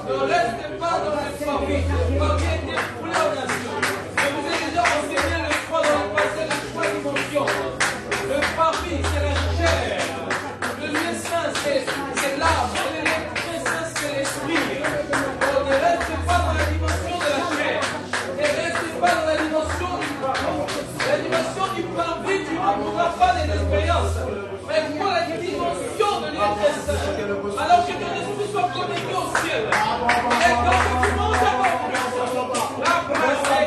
Ne restez pas dans le parvis. Le parvis était pour la nation. Je vous ai déjà enseigné le choix dans le passé, les trois dimensions. Le parvis, c'est la chair. Le lieu saint, c'est l'âme. Et le saint, c'est l'esprit. Donc ne restez pas dans la dimension de la chair. Ne restez pas dans la dimension du parvis. La dimension du parvis, tu ne trouveras pas des expériences. Mais pour la dimension de lieu saint, alors que ton esprit soit connecté au ciel. Et quand tu montes à bord, la place est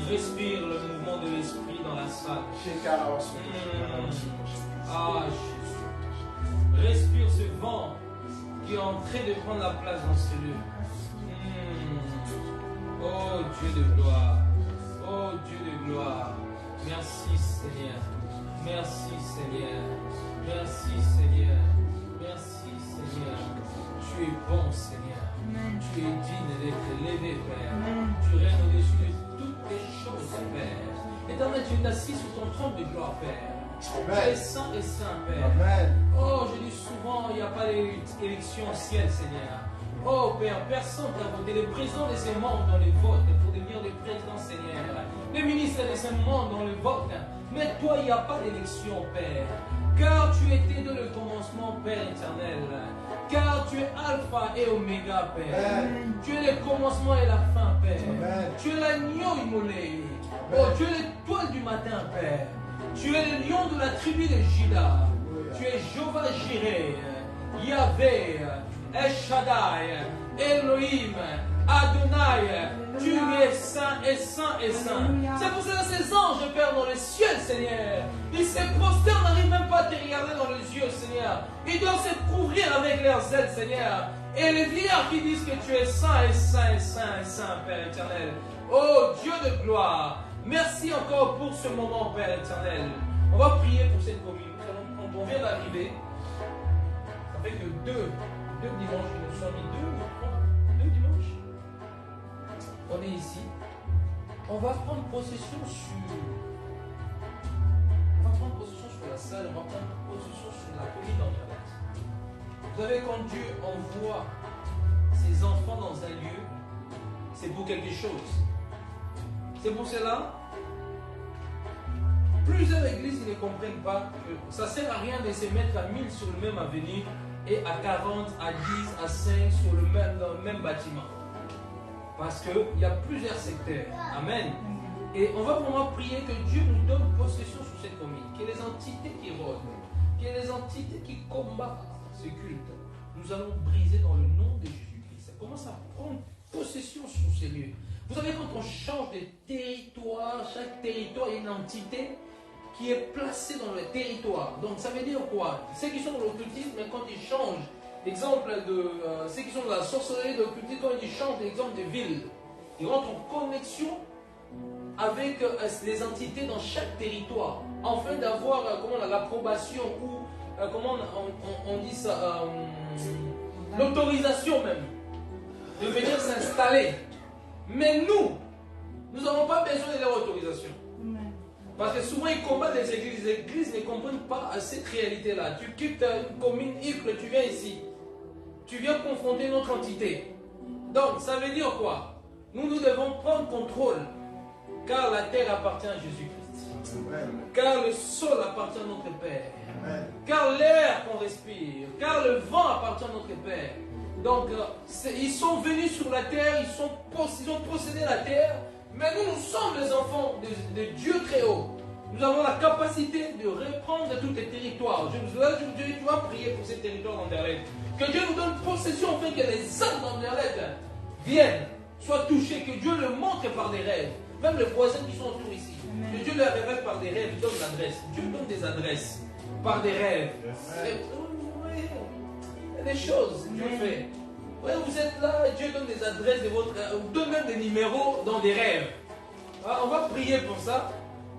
respire le mouvement de l'esprit dans la salle. Ah, Jésus. Respire ce vent qui est en train de prendre la place dans ce lieu. Oh Dieu de gloire. Oh Dieu de gloire. Merci Seigneur. Merci Seigneur. Merci Seigneur. Merci Seigneur. Tu es bon Seigneur. Tu es digne d'être élevé Père. Tu règnes au-dessus de toutes les choses Père. Éternel, tu es assis sur ton trône de gloire Père. Tu es saint et saint Père. Amen. Oh, je dis souvent, il n'y a pas pas d'élection au ciel, Seigneur. Oh Père, personne n'a voté. Les présidents de ces membres dans les votes pour devenir des présidents, Seigneur. Les ministres de ces membres dans le vote. Mais toi, il n'y a pas d'élection, Père. Car tu étais dans le commencement, Père éternel. Car tu es Alpha et Oméga, Père. Amen. Tu es le commencement et la fin, Père. Amen. Tu es l'agneau immolé. Oh, tu es l'étoile du matin, Père. Tu es le lion de la tribu de Juda. Tu es Jéhovah Jireh, Yahvé, El Shaddai, Elohim, Adonai. Tu es saint et saint et saint. C'est pour ça que ces anges, Père, dans le ciel, Seigneur, ils se prosternent, n'arrivent même pas à te regarder dans les yeux, Seigneur. Ils doivent se couvrir avec leurs ailes, Seigneur. Et les vieillards qui disent que tu es saint et saint et saint et saint, Père éternel. Oh Dieu de gloire, merci encore pour ce moment, Père éternel. On va prier pour cette commune. Quand on vient d'arriver, ça fait que deux dimanches, nous sommes mis deux dimanches. On est ici. On va prendre possession sur la salle, on va prendre possession sur la commune d'Anderlecht. Vous savez, quand Dieu envoie ses enfants dans un lieu, c'est pour quelque chose. C'est pour cela, plusieurs églises ne comprennent pas que ça ne sert à rien de se mettre à 1000 sur le même avenue et à 40, à 10, à 5 sur dans le même bâtiment. Parce qu'il y a plusieurs secteurs. Amen. Et on va vraiment prier que Dieu nous donne possession sur cette commune. Que les entités qui rôdent, que les entités qui combattent ce culte, nous allons briser dans le nom de Jésus-Christ. Ça commence à prendre possession sur ces lieux. Vous savez, quand on change de territoire, chaque territoire est une entité qui est placée dans le territoire. Donc ça veut dire quoi? Ceux qui sont dans l'occultisme, quand ils changent, exemple de ceux qui sont dans la sorcellerie de l'occultisme, quand ils changent d'exemple de ville, ils rentrent en connexion avec les entités dans chaque territoire, afin d'avoir l'approbation ou comment on dit ça, l'autorisation même de venir s'installer. Mais nous n'avons pas besoin de leur autorisation. Parce que souvent ils combattent les églises ne comprennent pas cette réalité-là. Tu quittes une commune X, tu viens ici. Tu viens confronter notre entité. Donc ça veut dire quoi? Nous devons prendre contrôle. Car la terre appartient à Jésus-Christ. Car le sol appartient à notre Père. Amen. Car l'air qu'on respire, car le vent appartient à notre Père. Donc, ils sont venus sur la terre, ils ont possédé la terre, mais nous sommes les enfants de Dieu très haut. Nous avons la capacité de reprendre tous les territoires. Tu vas prier pour ces territoires d'Anderlecht. Que Dieu nous donne possession afin que les âmes d'Anderlecht viennent, soient touchées, que Dieu le montre par des rêves. Même les voisins qui sont autour ici. Que Dieu leur révèle par des rêves, il donne l'adresse. Dieu donne des adresses par des rêves. Il y a des choses, Dieu fait. Ouais, vous êtes là, Dieu donne des adresses de votre. Donne même des numéros dans des rêves. Alors, on va prier pour ça.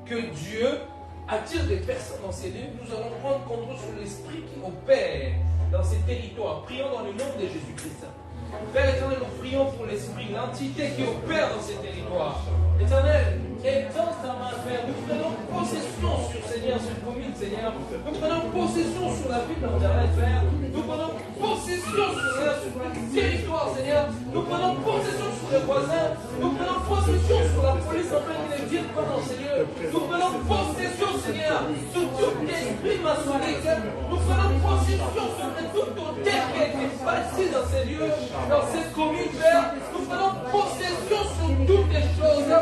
Que Dieu attire des personnes dans ces lieux. Nous allons prendre contrôle sur l'esprit qui opère dans ces territoires. Prions dans le nom de Jésus-Christ. Père éternel, nous prions pour l'esprit, l'entité qui opère dans ces territoires. Éternel, étends ta main, Père. Nous prenons possession sur Seigneur, cette commune, Seigneur. Nous prenons possession sur la ville d'Anderlecht, Père. Nous prenons possession sur le territoire, Seigneur. Nous prenons possession sur les voisins. Nous prenons possession sur la police afin qu'ils ne viennent pas dans ces lieux. Nous prenons possession, Seigneur, sur tout esprit maçonnique. Nous prenons possession sur toute terre qui a été bâtie dans ces lieux, dans cette commune, Père. Nous prenons possession sur toutes les choses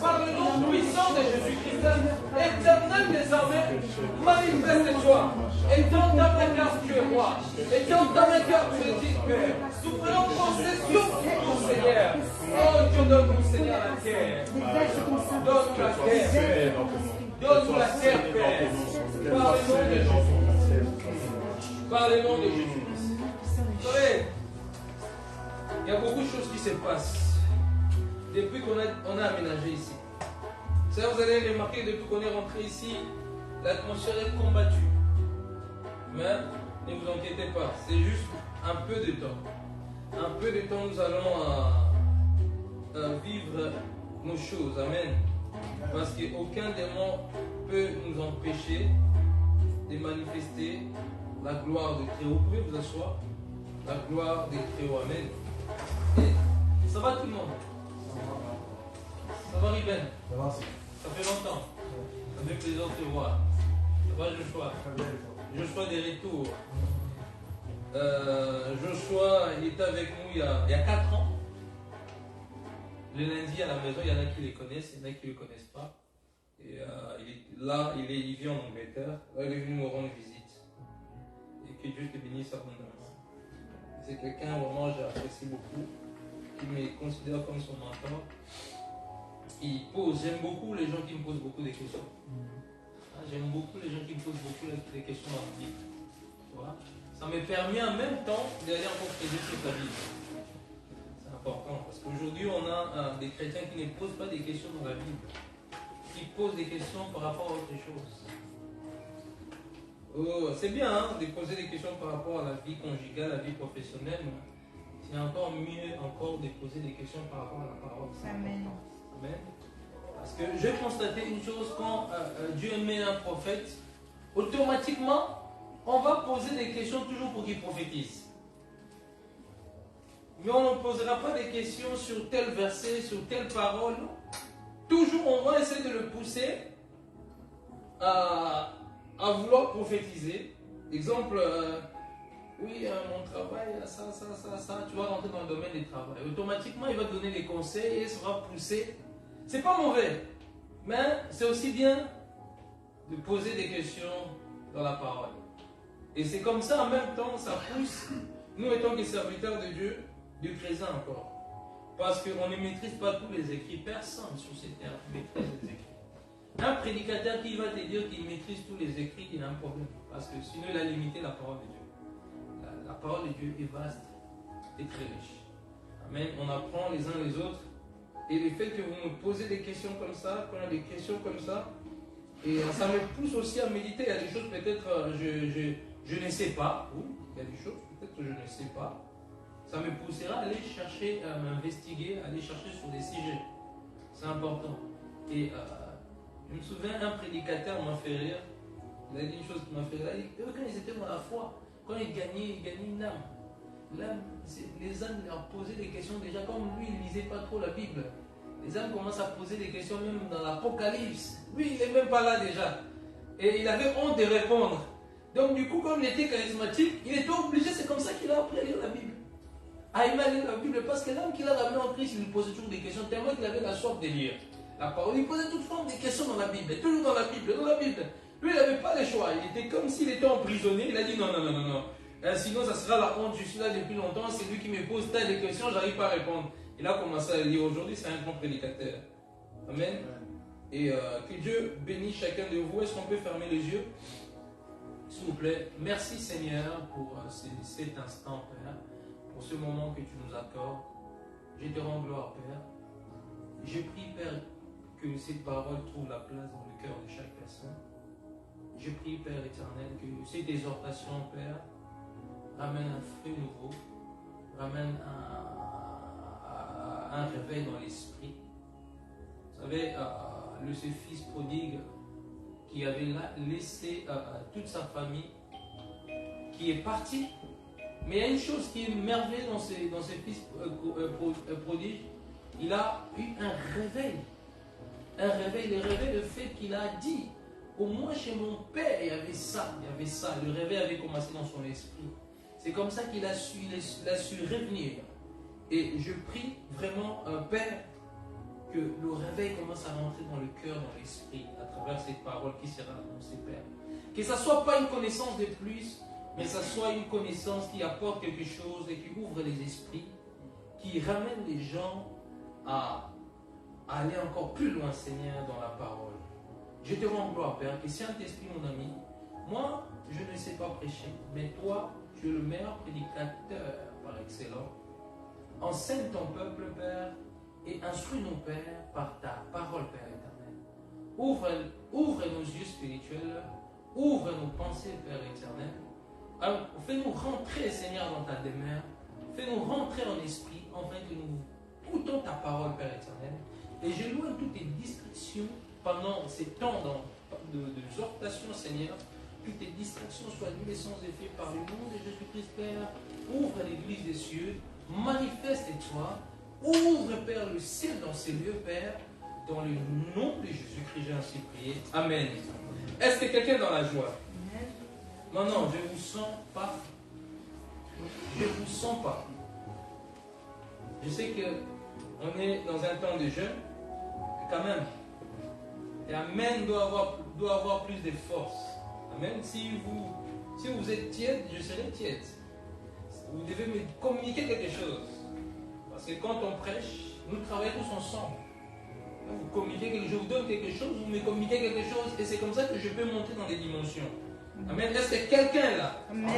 par le nom puissant de Jésus-Christ. Éternel des armées, manifeste-toi. Étends ta main car tu es roi. Étends ta main car tu es digne, Père. Nous prenons possession de tout, Seigneur. Oh Dieu, donne-nous, Seigneur, la terre. Donne-nous la terre. Donne-nous la terre, Père. Par le nom de Jésus. Par le nom de Jésus. Vous savez, il y a beaucoup de choses qui se passent depuis qu'on a aménagé ici. Ça, vous allez remarquer, depuis qu'on est rentré ici, l'atmosphère est combattue. Mais ne vous inquiétez pas, c'est juste un peu de temps. Un peu de temps, nous allons vivre nos choses. Amen. Parce qu'aucun démon peut nous empêcher de manifester la gloire de Très-Haut. Vous pouvez vous asseoir. La gloire de Très-Haut. Amen. Et ça va tout le monde? Ça va Ruben? Ça va. Ça fait longtemps. Ça fait plaisir de te voir. Ça va Joshua? Joshua des retours. Joshua, il était avec nous il y a 4 ans. Le lundi à la maison, il y en a qui les connaissent, il y en a qui ne le connaissent pas. Et il vit en Angleterre. Là, il est venu me rendre visite. Et que Dieu te bénisse abondamment. C'est quelqu'un vraiment j'apprécie beaucoup, qui me considère comme son mentor. J'aime beaucoup les gens qui me posent beaucoup de questions. J'aime beaucoup les gens qui me posent beaucoup de questions dans la vie. Tu vois? Ça me permet en même temps d'aller encore creuser sur la Bible. C'est important parce qu'aujourd'hui on a des chrétiens qui ne posent pas des questions dans la Bible, qui posent des questions par rapport à autre chose. Oh, c'est bien de poser des questions par rapport à la vie conjugale, à la vie professionnelle, mais c'est encore mieux encore de poser des questions par rapport à la parole. Amen. Amen. Parce que j'ai constaté une chose, quand Dieu met un prophète, automatiquement, on va poser des questions toujours pour qu'il prophétise. Mais on ne posera pas des questions sur tel verset, sur telle parole. Toujours, on va essayer de le pousser à vouloir prophétiser. Exemple, oui, mon travail, ça. Tu vas rentrer dans le domaine du travail. Automatiquement, il va te donner des conseils et il sera poussé. C'est pas mauvais, mais c'est aussi bien de poser des questions dans la parole. Et c'est comme ça, en même temps, ça pousse, nous étant que serviteurs de Dieu, de creuser encore. Parce qu'on ne maîtrise pas tous les écrits. Personne sur cette terre maîtrise les écrits. Un prédicateur qui va te dire qu'il maîtrise tous les écrits, il a un problème. Parce que sinon, il a limité la parole de Dieu. La parole de Dieu est vaste et très riche. Amen. On apprend les uns les autres. Et le fait que vous me posez des questions comme ça, qu'on a des questions comme ça, et ça me pousse aussi à méditer. Il y a des choses peut-être je ne sais pas. Oui, il y a des choses peut-être que je ne sais pas. Ça me poussera à aller chercher, à m'investiguer, à aller chercher sur des sujets. C'est important. Et je me souviens, un prédicateur m'a fait rire. Il a dit une chose qui m'a fait rire. Il a dit, quand ils étaient dans la foi, quand ils gagnaient une âme. L'âme, les âmes leur posaient des questions déjà, comme lui, il ne lisait pas trop la Bible. Les âmes commencent à poser des questions même dans l'Apocalypse. Lui, il n'est même pas là déjà. Et il avait honte de répondre. Donc du coup, comme il était charismatique, il était obligé, c'est comme ça qu'il a appris à lire la Bible. À aimer lire la Bible, parce que l'homme qu'il a ramené en Christ, il lui posait toujours des questions, tellement qu'il avait la soif de lire la parole. Il posait toute forme de questions dans la Bible, toujours dans la Bible, dans la Bible. Lui, il n'avait pas le choix. Il était comme s'il était emprisonné. Il a dit non. Sinon, ça sera la honte. Je suis là depuis longtemps. C'est lui qui me pose tas de questions. Je n'arrive pas à répondre. Il a commencé à lire. Aujourd'hui, c'est un grand prédicateur. Amen. Et que Dieu bénisse chacun de vous. Est-ce qu'on peut fermer les yeux? S'il vous plaît. Merci Seigneur pour cet instant, Père. Pour ce moment que tu nous accordes. Je te rends gloire, Père. Je prie, Père, que cette parole trouve la place dans le cœur de chaque personne. Je prie, Père éternel, que cette exhortation, Père, ramène un fruit nouveau, ramène un réveil dans l'esprit. Vous savez, ce fils prodigue qui avait laissé toute sa famille, qui est parti. Mais il y a une chose qui est merveilleuse dans ce fils prodige, il a eu un réveil. Un réveil, le fait qu'il a dit, au moins chez mon père, il y avait ça. Le réveil avait commencé dans son esprit. C'est comme ça qu'il a su revenir. Et je prie vraiment, Père, que le réveil commence à rentrer dans le cœur, dans l'esprit, à travers cette parole qui sera annoncée, Père. Que ça ne soit pas une connaissance de plus, mais que ça soit une connaissance qui apporte quelque chose et qui ouvre les esprits, qui ramène les gens à aller encore plus loin, Seigneur, dans la parole. Je te rends gloire, Père, que Saint-Esprit, mon ami, moi, je ne sais pas prêcher, mais toi, tu es le meilleur prédicateur par excellence. Enseigne ton peuple, Père, et instruis nos Pères par ta parole, Père éternel. Ouvre nos yeux spirituels, ouvre nos pensées, Père éternel. Alors, fais-nous rentrer, Seigneur, dans ta demeure. Fais-nous rentrer en esprit, afin que nous écoutons ta parole, Père éternel. Et je loue toutes tes distractions pendant ces temps d'exhortation, Seigneur. toutes tes distractions soient annulées sans effet par le nom de Jésus-Christ, Père. Ouvre l'église des cieux, manifeste-toi, ouvre, Père, le ciel dans ces lieux, Père, dans le nom de Jésus-Christ, j'ai ainsi prié. Amen. Est-ce que quelqu'un est dans la joie? Non, non, je ne vous sens pas. Je ne vous sens pas. Je sais qu'on est dans un temps de jeûne, mais quand même, et Amen doit avoir plus de force. Amen. Si vous êtes tiède, je serai tiède. Vous devez me communiquer quelque chose. Parce que quand on prêche, nous travaillons tous ensemble. Vous communiquez quelque chose, je vous donne quelque chose, vous me communiquez quelque chose, et c'est comme ça que je peux monter dans des dimensions. Amen. Est-ce que quelqu'un est là? Amen.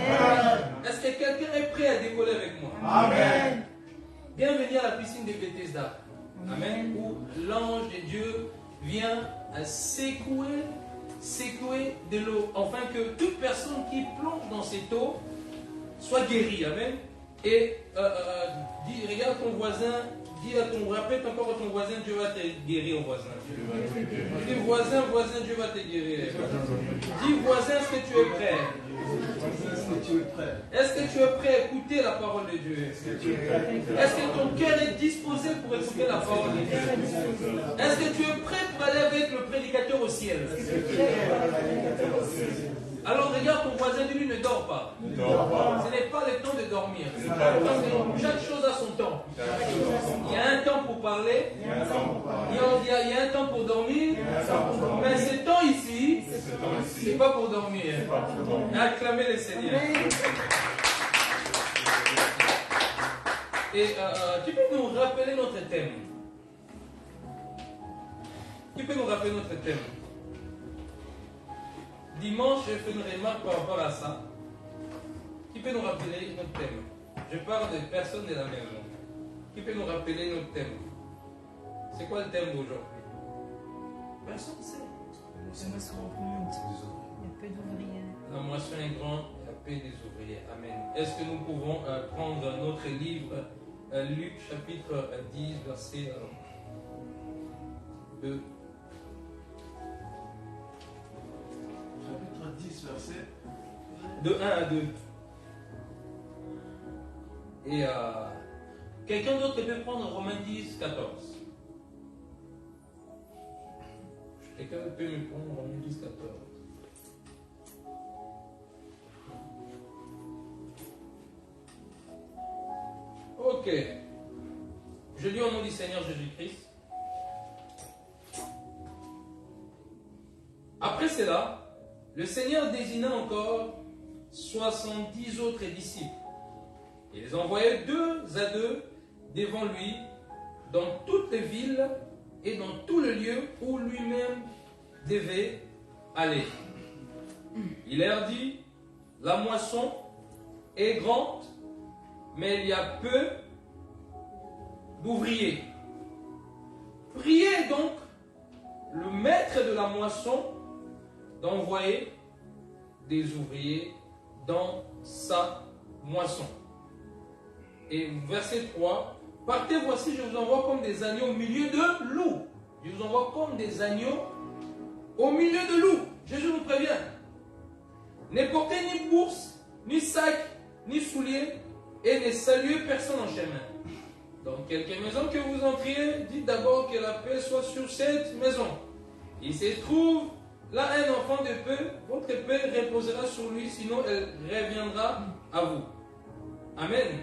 Est-ce que quelqu'un est prêt à décoller avec moi? Amen. Bienvenue à la piscine de Bethesda. Amen. Où l'ange de Dieu vient à secouer de l'eau, afin que toute personne qui plonge dans cette eau soit guérie. Amen. Et regarde ton voisin, répète encore à ton voisin, Dieu va te guérir, voisin. Dis voisin, Dieu va te guérir. Dis voisin, est-ce que tu es prêt? Est-ce que tu es prêt à écouter la parole de Dieu? Est-ce que ton cœur est disposé pour écouter la parole de Dieu? Est-ce que tu es prêt pour aller avec le prédicateur au ciel? Alors regarde ton voisin, lui ne dort pas. Ce n'est pas le temps de dormir. Parce que chaque chose a son temps. Il y a un temps pour parler, il y a un temps pour dormir, mais ce temps ici, ce n'est pas pour dormir. Acclamez le Seigneur. Et tu peux nous rappeler notre thème? Tu peux nous rappeler notre thème? Dimanche, j'ai fait une remarque par rapport à ça. Qui peut nous rappeler notre thème? Je parle de personnes de la maison. Qui peut nous rappeler notre thème? C'est quoi le thème d'aujourd'hui? Personne ne sait. La moisson est grande. Il y a peu d'ouvriers. La moisson est grande, il y a peu des ouvriers. Amen. Est-ce que nous pouvons prendre notre livre, Luc chapitre 10, verset 2? Chapitre 10, verset De 1 à 2. Et quelqu'un d'autre peut prendre Romains 10, 14. Quelqu'un peut me prendre Romains 10, 14. Ok. Je lis au nom du Seigneur Jésus-Christ. Après cela, le Seigneur désigna encore 70 autres disciples. Il les envoyait 2 à 2 devant lui dans toutes les villes et dans tout le lieu où lui-même devait aller. Il leur dit, la moisson est grande, mais il y a peu d'ouvriers. Priez donc le maître de la moisson d'envoyer des ouvriers dans sa moisson. Et verset 3, partez, voici, je vous envoie comme des agneaux au milieu de loups. Je vous envoie comme des agneaux au milieu de loups. Jésus nous prévient. Ne portez ni bourse, ni sac, ni souliers, et ne saluez personne en chemin. Dans quelque maison que vous entriez, dites d'abord que la paix soit sur cette maison. Il se trouve là un enfant de peu, votre paix reposera sur lui, sinon elle reviendra à vous. Amen.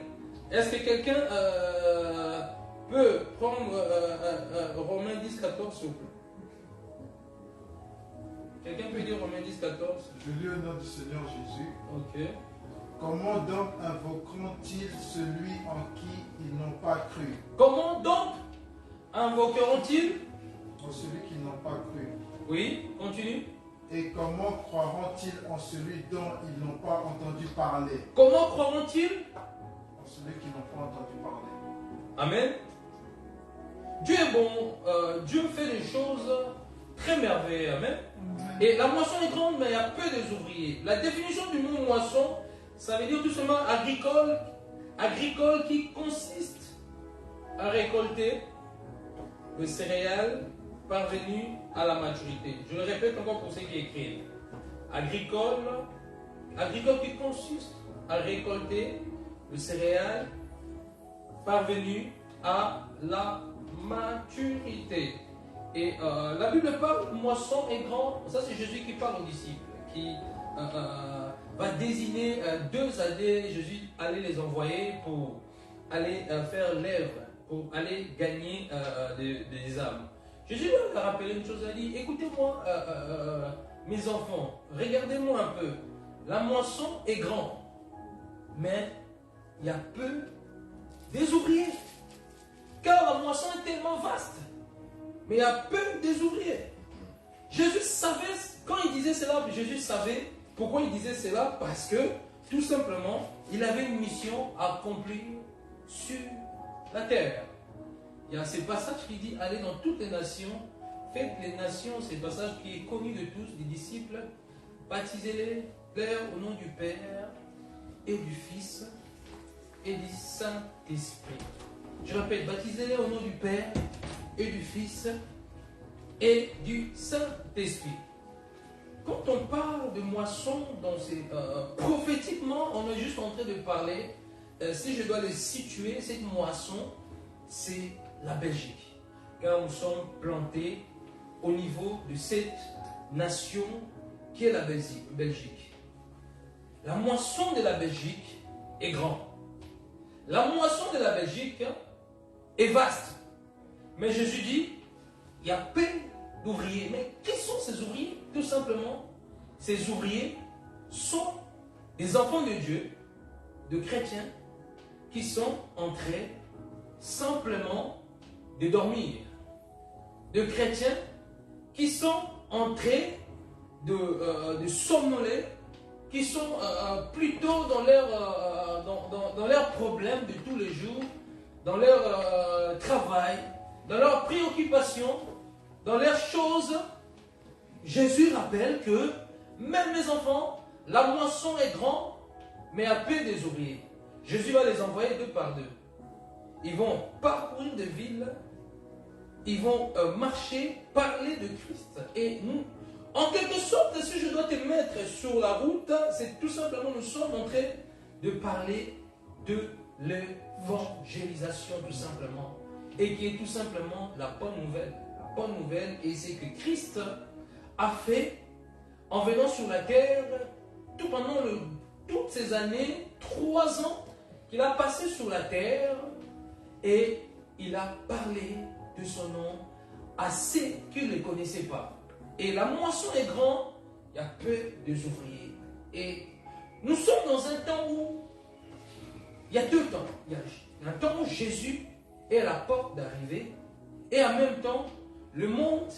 Est-ce que quelqu'un peut prendre Romains 10, 14, s'il vous plaît? Quelqu'un peut dire Romains 10, 14? Je lis au nom du Seigneur Jésus. Ok. Comment donc invoqueront-ils celui en qui ils n'ont pas cru? Comment donc invoqueront-ils? En celui qui n'ont pas cru. Oui, continue. Et comment croiront-ils en celui dont ils n'ont pas entendu parler? Comment croiront-ils? En celui qui n'ont pas entendu parler. Amen. Dieu est bon. Dieu fait des choses très merveilleuses. Amen. Et la moisson est grande, mais il y a peu des ouvriers. La définition du mot moisson, ça veut dire tout simplement agricole. Agricole qui consiste à récolter le céréales parvenu à la maturité. Je le répète encore pour ceux qui écrivent. agricole qui consiste à récolter le céréal parvenu à la maturité. Et la Bible parle moisson et grand. Ça, c'est Jésus qui parle aux disciples, qui va désigner 2 années. Jésus allait les envoyer pour aller faire l'œuvre, pour aller gagner des âmes. Jésus leur a rappelé une chose, il a dit, écoutez-moi, mes enfants, regardez-moi un peu. La moisson est grande, mais il y a peu des ouvriers. Car la moisson est tellement vaste, mais il y a peu des ouvriers. Jésus savait, quand il disait cela, Jésus savait pourquoi il disait cela, parce que, tout simplement, il avait une mission à accomplir sur la terre. Il y a ces passages qui dit, allez dans toutes les nations, faites les nations, c'est le passage qui est connu de tous, des disciples, baptisez-les, Père, au nom du Père, et du Fils, et du Saint-Esprit. Je répète, baptisez-les au nom du Père, et du Fils, et du Saint-Esprit. Quand on parle de moisson, prophétiquement, on est juste en train de parler, si je dois le situer, cette moisson, c'est la Belgique. Car nous sommes plantés au niveau de cette nation qui est la Belgique. La moisson de la Belgique est grande. La moisson de la Belgique est vaste. Mais Jésus dit, il y a peu d'ouvriers. Mais qui sont ces ouvriers? Tout simplement, ces ouvriers sont des enfants de Dieu, de chrétiens, qui sont en train simplement de dormir. De chrétiens qui sont en train de somnoler, qui sont plutôt dans leurs problèmes de tous les jours, dans leur travail, dans leurs préoccupations, dans leurs choses. Jésus rappelle que, même les enfants, la moisson est grande, mais à peu des ouvriers. Jésus va les envoyer 2 par 2. Ils vont parcourir des villes, ils vont marcher, parler de Christ. Et nous, en quelque sorte, si je dois te mettre sur la route, c'est tout simplement, nous sommes en train de parler de l'évangélisation, tout simplement. Et qui est tout simplement la bonne nouvelle. La bonne nouvelle, et c'est que Christ a fait, en venant sur la terre, pendant toutes ces années, 3 ans qu'il a passé sur la terre, et il a parlé de son nom à ceux qui ne le connaissaient pas. Et la moisson est grande, il y a peu d'ouvriers. Et nous sommes dans un temps où il y a 2 temps. Il y a un temps où Jésus est à la porte d'arriver, et en même temps, le monde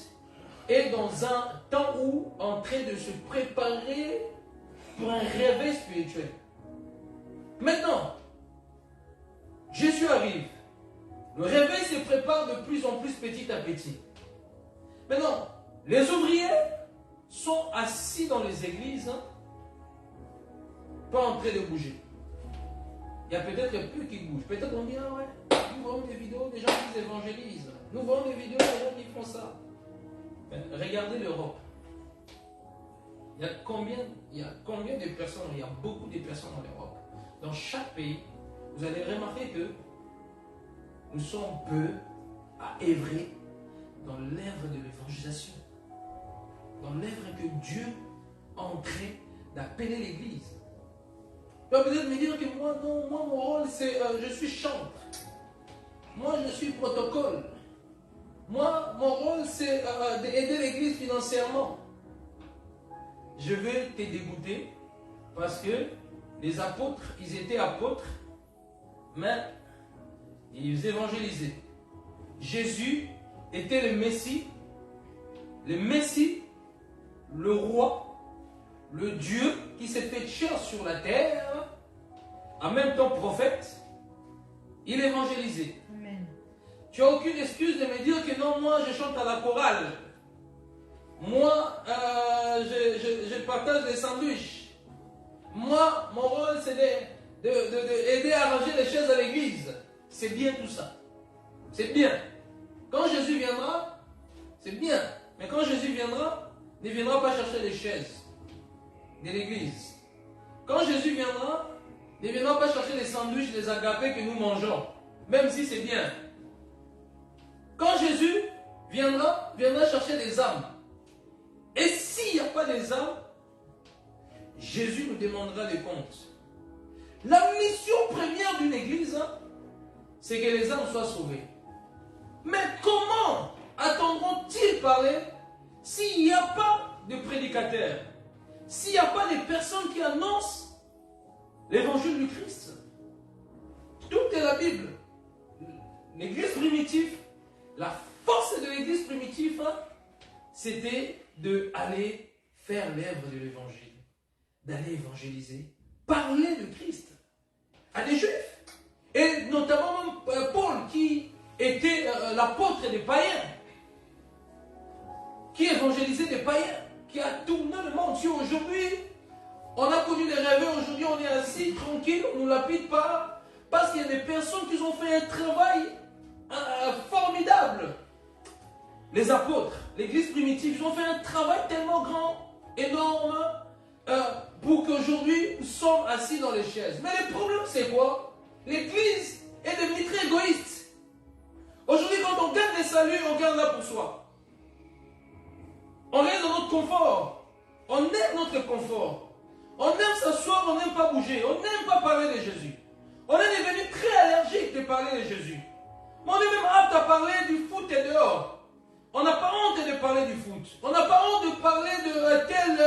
est dans un temps où en train de se préparer pour un réveil spirituel. Maintenant, Jésus arrive. Le réveil se prépare de plus en plus petit à petit. Maintenant, les ouvriers sont assis dans les églises, pas en train de bouger. Il y a peut-être peu qui bougent. Peut-être on dit, ah ouais, nous voyons des vidéos des gens qui évangélisent. Nous voyons des vidéos des gens qui font ça. Mais regardez l'Europe. Il y a combien de personnes? Il y a beaucoup de personnes en Europe. Dans chaque pays, vous allez remarquer que nous sommes peu à œuvrer dans l'œuvre de l'évangélisation. Dans l'œuvre que Dieu est en train d'appeler l'Église. Tu vas peut-être me dire que moi, non, moi mon rôle c'est, je suis chantre. Moi je suis protocole. Moi, mon rôle c'est d'aider l'Église financièrement. Je vais te dégoûter parce que les apôtres, ils étaient apôtres, mais ils évangélisaient. Jésus était le Messie, le roi, le Dieu qui s'est fait chair sur la terre, en même temps prophète, il évangélisait. Amen. Tu n'as aucune excuse de me dire que non, moi je chante à la chorale. Moi, je partage les sandwichs. Moi, mon rôle c'est d'aider à ranger les chaises à l'église. C'est bien tout ça. C'est bien. Quand Jésus viendra, c'est bien. Mais quand Jésus viendra, il ne viendra pas chercher les chaises. de l'église. Quand Jésus viendra, il ne viendra pas chercher les sandwichs, les agapés que nous mangeons, même si c'est bien. Quand Jésus viendra chercher des âmes. Et s'il n'y a pas des âmes, Jésus nous demandera des comptes. La mission première d'une église, c'est que les âmes soient sauvées. Mais comment attendront-ils parler s'il n'y a pas de prédicateurs, s'il n'y a pas de personnes qui annoncent l'évangile du Christ? Tout est la Bible. L'église primitive, la force de l'église primitive, c'était d'aller faire l'œuvre de l'évangile, d'aller évangéliser, parler de Christ à des juifs. Et notamment Paul, qui était l'apôtre des païens, qui évangélisait des païens, qui a tourné le monde. Si aujourd'hui, on a connu des rêves, aujourd'hui on est assis, tranquille, on ne nous lapide pas, parce qu'il y a des personnes qui ont fait un travail formidable. Les apôtres, l'église primitive, ils ont fait un travail tellement grand, énorme, pour qu'aujourd'hui nous sommes assis dans les chaises. Mais le problème c'est quoi? L'église est devenue très égoïste. Aujourd'hui, quand on garde les saluts, on garde là pour soi. On reste dans notre confort. On aime notre confort. On aime s'asseoir, on n'aime pas bouger. On n'aime pas parler de Jésus. On est devenu très allergique de parler de Jésus. Mais on est même apte à parler du foot et dehors. On n'a pas honte de parler du foot. On n'a pas honte de parler de tel,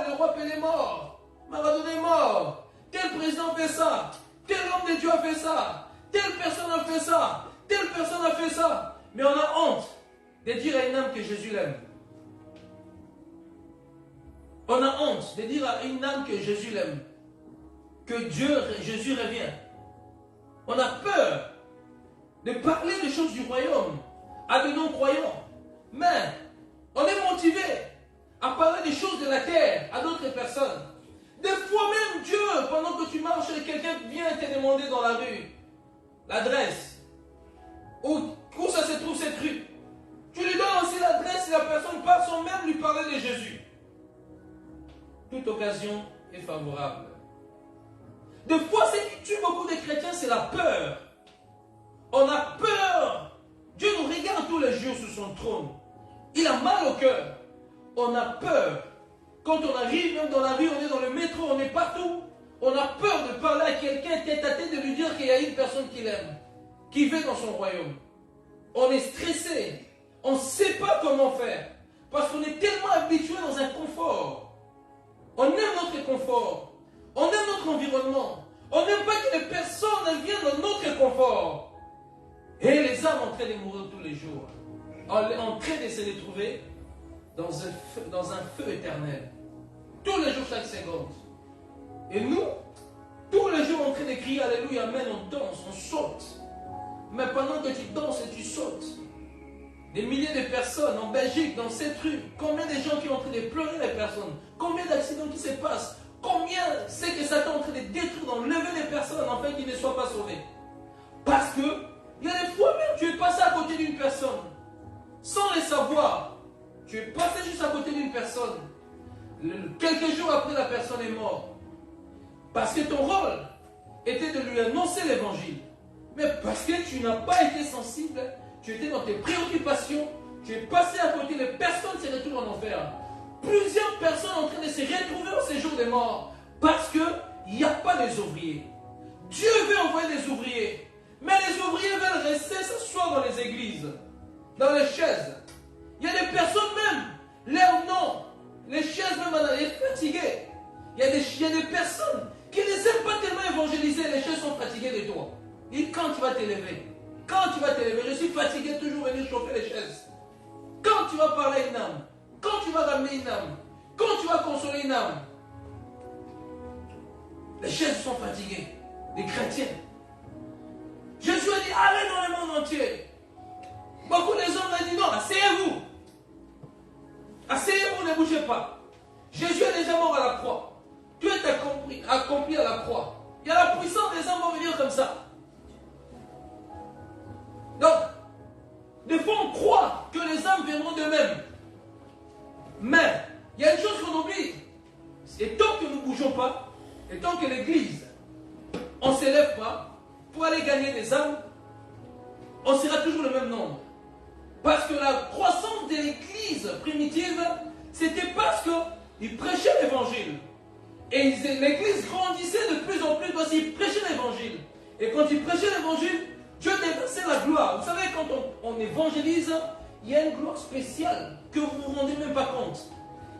le roi Pelé est mort. Maradona est mort. Tel président fait ça. Tel homme de Dieu a fait ça. Telle personne a fait ça. Telle personne a fait ça. Mais on a honte de dire à une âme que Jésus l'aime. On a honte de dire à une âme que Jésus l'aime. Que Jésus revient. On a peur de parler des choses du royaume à de non-croyants. Mais on est motivé à parler des choses de la terre à d'autres personnes. Des fois même Dieu, pendant que tu marches, quelqu'un vient te demander dans la rue l'adresse. Où ça se trouve cette rue. Tu lui donnes aussi l'adresse et la personne part sans même lui parler de Jésus. Toute occasion est favorable. Des fois, ce qui tue beaucoup de chrétiens, c'est la peur. On a peur. Dieu nous regarde tous les jours sur son trône. Il a mal au cœur. On a peur. Quand on arrive, même dans la rue, on est dans le métro, on est partout. On a peur de parler à quelqu'un tête à tête, de lui dire qu'il y a une personne qu'il aime, qui vit dans son royaume. On est stressé. On ne sait pas comment faire. Parce qu'on est tellement habitué dans un confort. On aime notre confort. On aime notre environnement. On n'aime pas que les personnes viennent dans notre confort. Et les âmes en train de mourir tous les jours. En train de se retrouver dans un feu éternel. Tous les jours, chaque seconde. Et nous, tous les jours en train de crier Alléluia, Amen, on danse, on saute. Mais pendant que tu danses et tu sautes, des milliers de personnes en Belgique, dans cette rue, combien de gens qui sont en train de pleurer les personnes, combien d'accidents qui se passent, combien c'est que Satan est en train de détruire, d'enlever les personnes afin qu'ils ne soient pas sauvés. Parce que, il y a des fois même, tu es passé à côté d'une personne, sans le savoir. Tu es passé juste à côté d'une personne. Quelques jours après, la personne est morte. Parce que ton rôle était de lui annoncer l'évangile. Mais parce que tu n'as pas été sensible, tu étais dans tes préoccupations, tu es passé à côté, les personnes se retrouvent en enfer. Plusieurs personnes sont en train de se retrouver au séjour des morts. Parce qu'il n'y a pas des ouvriers. Dieu veut envoyer des ouvriers. Mais les ouvriers veulent rester s'asseoir dans les églises, dans les chaises. Il y a des personnes même, leur nom, les chaises même, elle est fatiguée. Il y a des personnes qui ne aiment pas tellement évangéliser, les chaises sont fatiguées de toi. Et quand tu vas t'élever, je suis fatigué de toujours venir chauffer les chaises. Quand tu vas parler à une âme, quand tu vas ramener une âme, quand tu vas consoler une âme, les chaises sont fatiguées, les chrétiens. Jésus a dit, allez dans le monde entier. Beaucoup des hommes ont dit, non, asseyez-vous. Asseyez-vous, ne bougez pas. Jésus est déjà mort à la croix. Tout est accompli à la croix. Il y a la puissance des âmes vont venir comme ça. Donc, des fois on croit que les âmes viendront d'eux-mêmes. Mais, il y a une chose qu'on oublie. Il Et tant que nous ne bougeons pas, et tant que l'Église, on ne s'élève pas pour aller gagner des âmes, on sera toujours le même nombre. Parce que la croissance de l'Église primitive, c'était parce qu'ils prêchaient l'Évangile. Et l'Église grandissait de plus en plus parce qu'ils prêchaient l'Évangile. Et quand ils prêchaient l'Évangile, Dieu déversait la gloire. Vous savez, quand on évangélise, il y a une gloire spéciale que vous ne vous rendez même pas compte.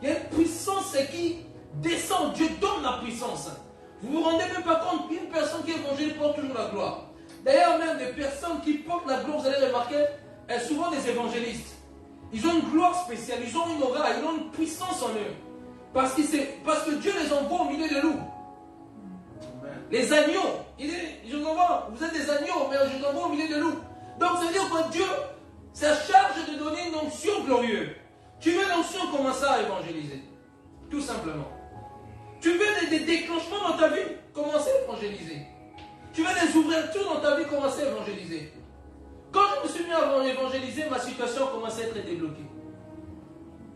Il y a une puissance qui descend. Dieu donne la puissance. Vous ne vous rendez même pas compte qu'une personne qui évangélise porte toujours la gloire. D'ailleurs, même des personnes qui portent la gloire, vous allez remarquer, elles sont souvent des évangélistes. Ils ont une gloire spéciale, ils ont une aura, ils ont une puissance en eux. Parce que Dieu les envoie au milieu de loups. Les agneaux, je vous envoie, vous êtes des agneaux, mais je vous envoie au milieu de loups. Donc ça veut dire que Dieu, sa charge de donner une onction glorieuse. Tu veux l'onction, commencer à évangéliser. Tout simplement. Tu veux des déclenchements dans ta vie, commencer à évangéliser. Tu veux des ouvertures dans ta vie, commencer à évangéliser. Quand je me suis mis à évangéliser, ma situation a commencé à être débloquée.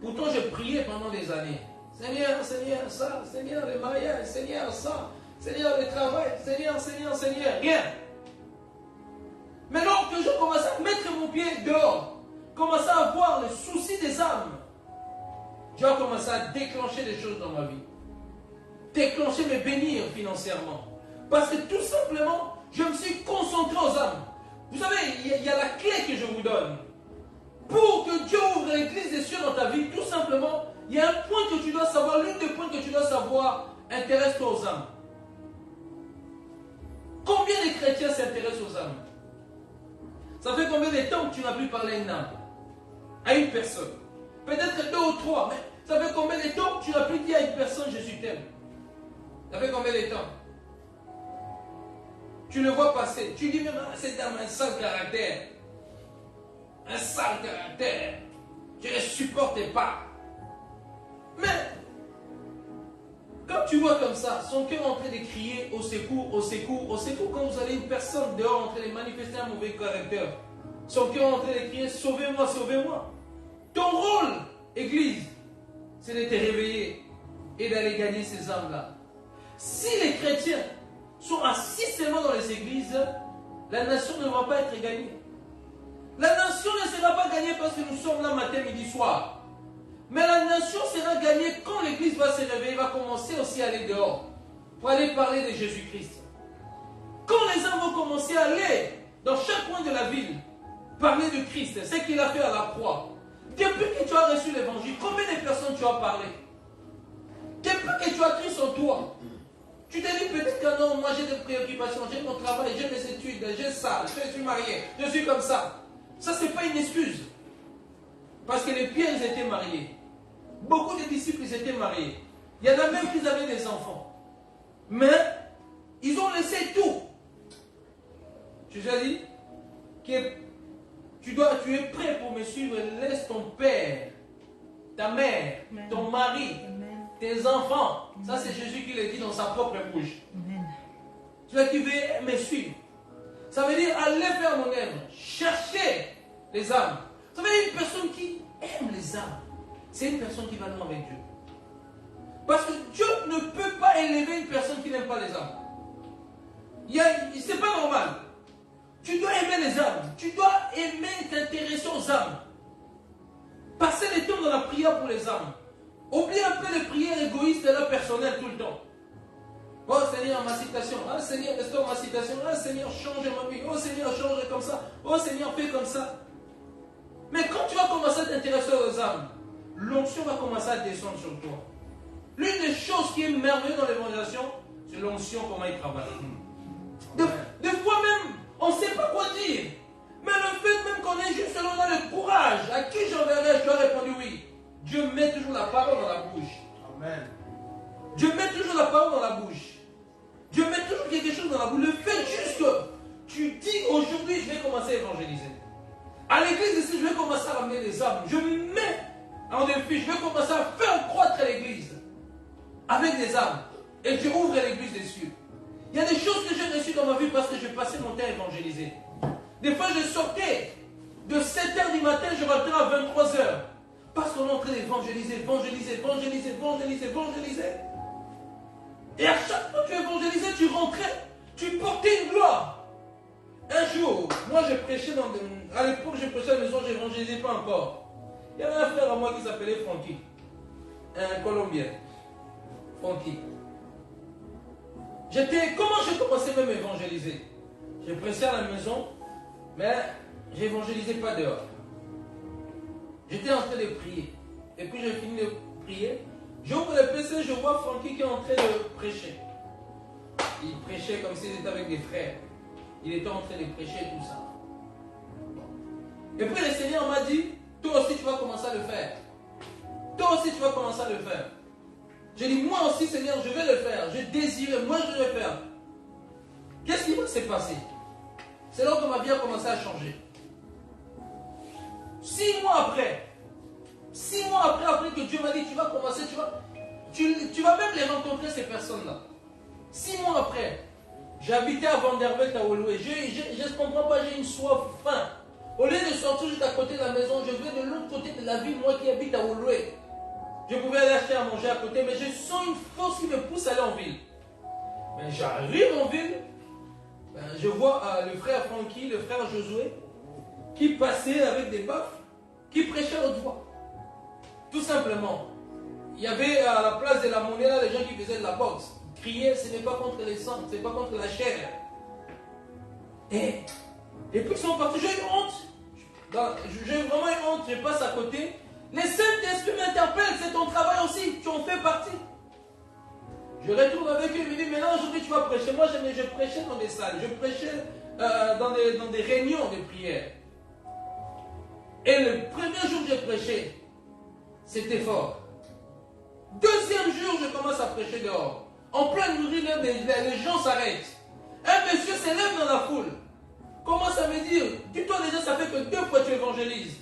Pourtant, j'ai prié pendant des années. Seigneur, Seigneur, ça, Seigneur, le mariage, Seigneur, ça, Seigneur, le travail, Seigneur, Seigneur, Seigneur, rien. Mais lorsque je commençais à mettre mon pied dehors, commençais à avoir le souci des âmes, Dieu a commencé à déclencher des choses dans ma vie. Déclencher, me bénir financièrement. Parce que tout simplement, je me suis concentré aux âmes. Vous savez, il y a la clé que je vous donne. Pour que Dieu ouvre l'église des cieux dans ta vie, tout simplement, il y a un point que tu dois savoir, l'une des points que tu dois savoir, intéresse-toi aux âmes. Combien de chrétiens s'intéressent aux âmes? Ça fait combien de temps que tu n'as plus parlé à une âme? À une personne? Peut-être 2 ou 3, mais ça fait combien de temps que tu n'as plus dit à une personne, je suis t'aime? Ça fait combien de temps? Tu le vois passer, tu dis même, cette dame a un sale caractère. Un sale caractère. Je ne le supporte pas. Mais, quand tu vois comme ça, son cœur est en train de crier au secours, au secours, au secours, quand vous avez une personne dehors en train de manifester un mauvais caractère, son cœur est en train de crier, sauvez-moi, sauvez-moi. Ton rôle, Église, c'est de te réveiller et d'aller gagner ces âmes-là. Si les chrétiens sont assis seulement dans les églises, la nation ne va pas être gagnée. La nation ne sera pas gagnée parce que nous sommes là matin, midi, soir. Mais la nation sera gagnée quand l'église va se réveiller, va commencer aussi à aller dehors pour aller parler de Jésus-Christ. Quand les hommes vont commencer à aller dans chaque coin de la ville, parler de Christ, ce qu'il a fait à la croix. Depuis que tu as reçu l'évangile, combien de personnes tu as parlé? Depuis que tu as Christ en toi, tu te dis peut-être que non, moi j'ai des préoccupations, j'ai mon travail, j'ai mes études, j'ai ça, je suis marié, je suis comme ça. Ça, ce n'est pas une excuse. Parce que les pierres, ils étaient mariés. Beaucoup de disciples, ils étaient mariés. Il y en a même qui avaient des enfants. Mais, ils ont laissé tout. Tu as dit que tu es prêt pour me suivre, laisse ton père, ta mère, ton mari, tes enfants. Ça, c'est Jésus qui le dit dans sa propre bouche. Tu veux me suivre. Ça veut dire aller faire mon œuvre, chercher les âmes. Vous savez, une personne qui aime les âmes, c'est une personne qui va loin avec Dieu. Parce que Dieu ne peut pas élever une personne qui n'aime pas les âmes. Ce n'est pas normal. Tu dois aimer les âmes. Tu dois aimer t'intéresser aux âmes. Passer le temps dans la prière pour les âmes. Oublie un peu les prières égoïstes et là personnelles tout le temps. Oh Seigneur, ma citation. Ah Seigneur, restaure ma citation. Ah Seigneur, change ma vie. Oh Seigneur, change comme ça. Oh Seigneur, fais comme ça. Mais quand tu vas commencer à t'intéresser aux âmes, l'onction va commencer à descendre sur toi. L'une des choses qui est merveilleuse dans l'évangélisation, c'est l'onction, comment il travaille. Des fois même, on ne sait pas quoi dire. Mais le fait même qu'on ait juste selon le courage, à qui j'enverrai, je dois répondre oui. Dieu met toujours la parole dans la bouche. Amen. Dieu met toujours la parole dans la bouche. Dieu met toujours quelque chose dans la bouche. Le fait juste que tu dis aujourd'hui, je vais commencer à évangéliser. À l'église ici, je vais commencer à ramener des âmes. Je me mets en défi, je vais commencer à faire croître l'église avec des âmes. Et Dieu ouvre l'église des cieux. Il y a des choses que j'ai reçues dans ma vie parce que j'ai passé mon temps à évangéliser. Des fois, je sortais de 7h du matin, je rentrais à 23h. Parce qu'on est en train d'évangéliser, évangéliser, évangéliser, évangéliser, évangéliser. Et à chaque fois que tu évangélisais, tu rentrais, tu portais une gloire. Un jour, moi je prêchais à l'époque je prêchais à la maison, je n'évangélisais pas encore. Il y avait un frère à moi qui s'appelait Frankie, un Colombien. Frankie. Comment j'ai commencé même à évangéliser? Je prêchais à la maison, mais je n'évangélisais pas dehors. J'étais en train de prier. Et puis j'ai fini de prier. J'ouvre le PC, je vois Frankie qui est en train de prêcher. Il prêchait comme s'il était avec des frères. Il était en train de prêcher tout ça. Et puis le Seigneur m'a dit, toi aussi tu vas commencer à le faire. Toi aussi tu vas commencer à le faire. J'ai dit, moi aussi Seigneur, je vais le faire. Je désire, moi je vais le faire. Qu'est-ce qui va se passer? C'est là que ma vie a commencé à changer. 6 mois après que Dieu m'a dit, tu vas commencer, tu vas même les rencontrer ces personnes-là. 6 mois après, j'habitais à Vanderbilt à Woluwe. Je ne comprends pas, j'ai une soif, faim. Au lieu de sortir juste à côté de la maison, je vais de l'autre côté de la ville, moi qui habite à Woluwe. Je pouvais aller acheter à manger à côté, mais je sens une force qui me pousse à aller en ville. Mais j'arrive en ville, je vois le frère Francky, le frère Josué, qui passait avec des baffes, qui prêchait au doigt. Tout simplement. Il y avait à la place de la monnaie, là, les gens qui faisaient de la boxe. Crier, ce n'est pas contre les sangs, ce n'est pas contre la chair. Et puis ils sont partis, j'ai eu honte. J'ai vraiment eu honte, je passe à côté. Les Saint-Esprit m'interpellent, c'est ton travail aussi, tu en fais partie. Je retourne avec eux, ils me disent, maintenant aujourd'hui tu vas prêcher. Moi je prêchais dans des salles, je prêchais dans des réunions de prière. Et le premier jour que j'ai prêché, c'était fort. Deuxième jour, je commence à prêcher dehors. En pleine rue, les gens s'arrêtent. Un monsieur s'élève dans la foule. Commence à me dire, dis-toi déjà, ça fait que 2 fois que tu évangélises.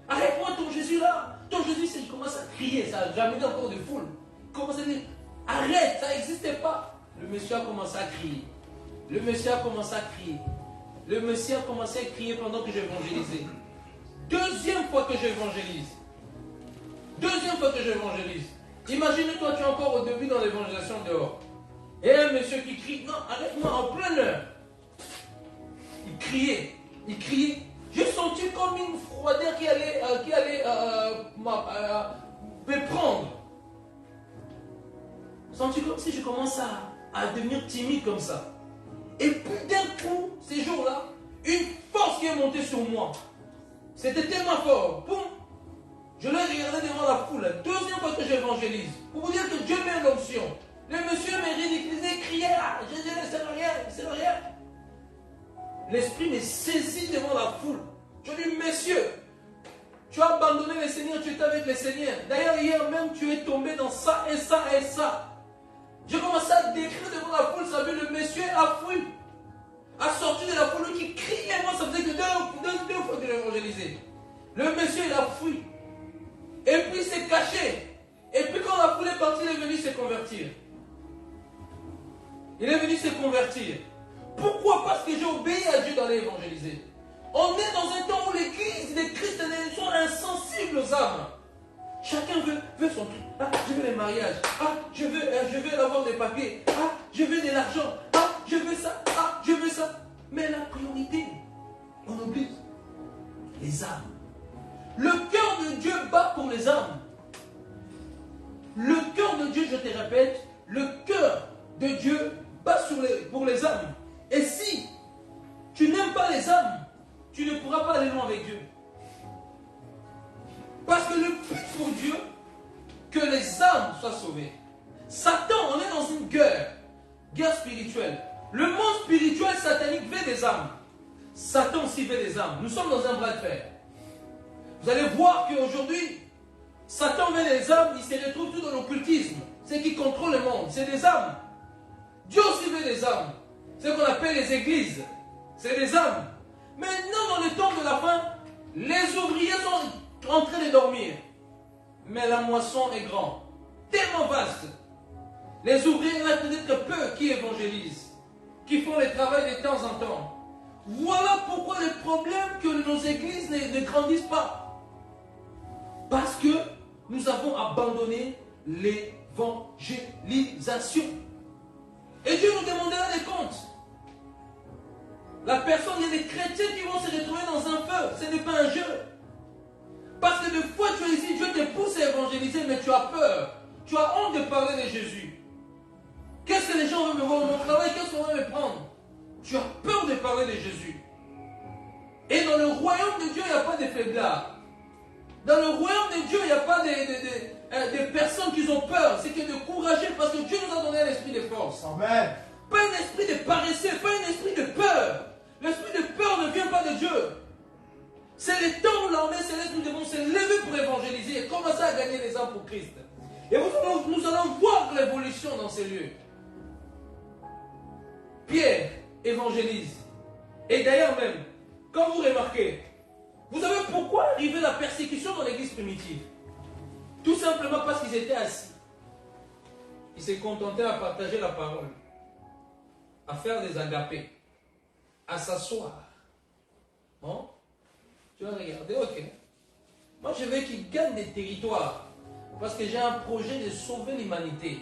Arrête-moi ton Jésus là. Ton Jésus, je commence à crier, ça a jamais encore de foule. Commence à dire, arrête, ça n'existait pas. Le monsieur a commencé à crier. Le monsieur a commencé à crier. Le monsieur a commencé à crier pendant que j'évangélisais. Deuxième fois que j'évangélise. Imagine-toi, tu es encore au début dans l'évangélisation dehors. Et un monsieur qui crie, non, arrête-moi en pleine heure. Il criait. J'ai senti comme une froideur qui allait me prendre. J'ai senti comme si je commence à devenir timide comme ça. Et puis d'un coup, ces jours-là, une force qui est montée sur moi. C'était tellement fort. Boum. Je l'ai regardé devant la foule. Deuxième fois que j'évangélise. Pour vous dire que Dieu met l'onction. Le monsieur me ridiculisait, criait. Ah, je disais, c'est rien. L'esprit me saisit devant la foule. Je dis, monsieur, tu as abandonné le Seigneur, tu étais avec le Seigneur. D'ailleurs, hier même, tu es tombé dans ça et ça et ça. J'ai commencé à décrire devant la foule, ça veut le monsieur a fui. A sorti de la foule qui criait. Moi, ça faisait que deux fois que j'ai évangélisé. Le monsieur, il a fui. Et puis, il s'est caché. Et puis, quand la foule est partie, il est venu se convertir. Pourquoi? Parce que j'ai obéi à Dieu d'aller évangéliser. On est dans un temps où l'église, les chrétiens sont insensibles aux âmes. Chacun veut son truc. Ah, je veux les mariages. Ah, je veux avoir des papiers. Ah, je veux de l'argent. Ah, je veux ça. Ah, je veux ça. Mais la priorité, on oublie les âmes. Le cœur de Dieu bat pour les âmes. Le cœur de Dieu, je te répète, le cœur de Dieu bat pour les âmes. Et si tu n'aimes pas les âmes, tu ne pourras pas aller loin avec Dieu. Parce que le but pour Dieu, que les âmes soient sauvées. Satan, on est dans une guerre spirituelle. Le monde spirituel satanique veut des âmes. Satan aussi veut des âmes. Nous sommes dans un bras de fer. Vous allez voir qu'aujourd'hui, Satan veut des âmes, il se retrouve tout dans l'occultisme. C'est qui contrôle le monde, c'est des âmes. Dieu aussi veut des âmes. C'est ce qu'on appelle les églises. C'est des âmes. Maintenant, dans le temps de la fin, les ouvriers sont en train de dormir. Mais la moisson est grande, tellement vaste. Les ouvriers, il y en a peut-être peu qui évangélisent, qui font le travail de temps en temps. Voilà pourquoi le problème que nos églises ne grandissent pas. Parce que nous avons abandonné l'évangélisation. Et Dieu nous demandera des comptes. La personne, il y a des chrétiens qui vont se retrouver dans un feu. Ce n'est pas un jeu. Parce que des fois, tu es ici, Dieu te pousse à évangéliser, mais tu as peur. Tu as honte de parler de Jésus. Qu'est-ce que les gens vont me voir au mon travail? Qu'est-ce qu'on va me prendre? Tu as peur de parler de Jésus. Et dans le royaume de Dieu, il n'y a pas de faiblards. Dans le royaume de Dieu, il n'y a pas de personnes qui ont peur. C'est que de courageux, parce que Dieu nous a donné un esprit de force. Amen. Pas un esprit de paresseux, pas un esprit de peur. L'esprit de peur ne vient pas de Dieu. C'est le temps où l'armée céleste nous devons se lever pour évangéliser et commencer à gagner les âmes pour Christ. Et nous allons voir l'évolution dans ces lieux. Pierre évangélise. Et d'ailleurs même, quand vous remarquez, vous savez pourquoi arrivait la persécution dans l'église primitive? Tout simplement parce qu'ils étaient assis. Ils se contentaient à partager la parole, à faire des agapés, à s'asseoir. Bon, tu vas regarder, ok. Moi je veux qu'ils gagnent des territoires, parce que j'ai un projet de sauver l'humanité.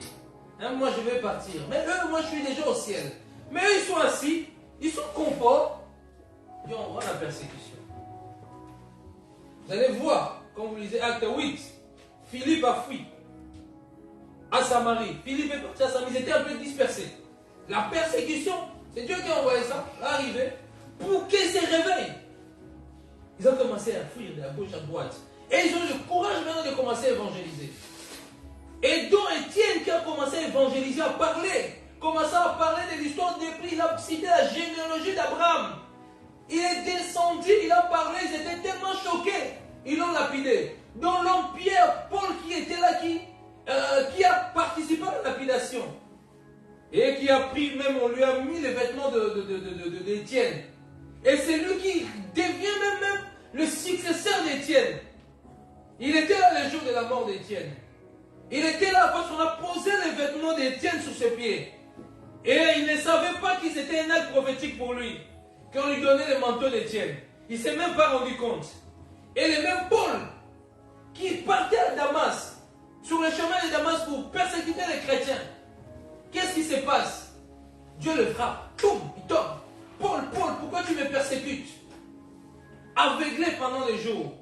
Hein, moi je vais partir. Mais eux, moi je suis déjà au ciel. Mais eux ils sont assis, ils sont confort. Et on voit la persécution. Vous allez voir, quand vous lisez Acte 8, Philippe a fui à Samarie. Philippe est parti à Samarie, ils étaient un peu dispersés. La persécution, c'est Dieu qui a envoyé ça, arrivé, pour qu'ils se réveillent. Ils ont commencé à fuir de la gauche à droite. Et ils ont eu le courage maintenant de commencer à évangéliser. Et dont Étienne qui a commencé à évangéliser, à parler, commençant à parler de l'histoire des prix, il a cité la généalogie d'Abraham. Il est descendu, il a parlé, ils étaient tellement choqués, ils l'ont lapidé. Dans l'Empire, Paul qui était là, qui a participé à la lapidation. Et qui a pris, même on lui a mis les vêtements d'Étienne. Et c'est lui qui devient même le successeur d'Étienne. Il était là le jour de la mort d'Étienne. Il était là parce qu'on a posé les vêtements d'Étienne sur ses pieds. Et il ne savait pas que c'était un acte prophétique pour lui. Qu'on lui donnait le manteau d'Étienne. Il ne s'est même pas rendu compte. Et le même Paul, qui partait à Damas, sur le chemin de Damas pour persécuter les chrétiens. Qu'est-ce qui se passe? Dieu le frappe. Boum, il tombe. Paul, pourquoi tu me persécutes? Aveuglé pendant des jours.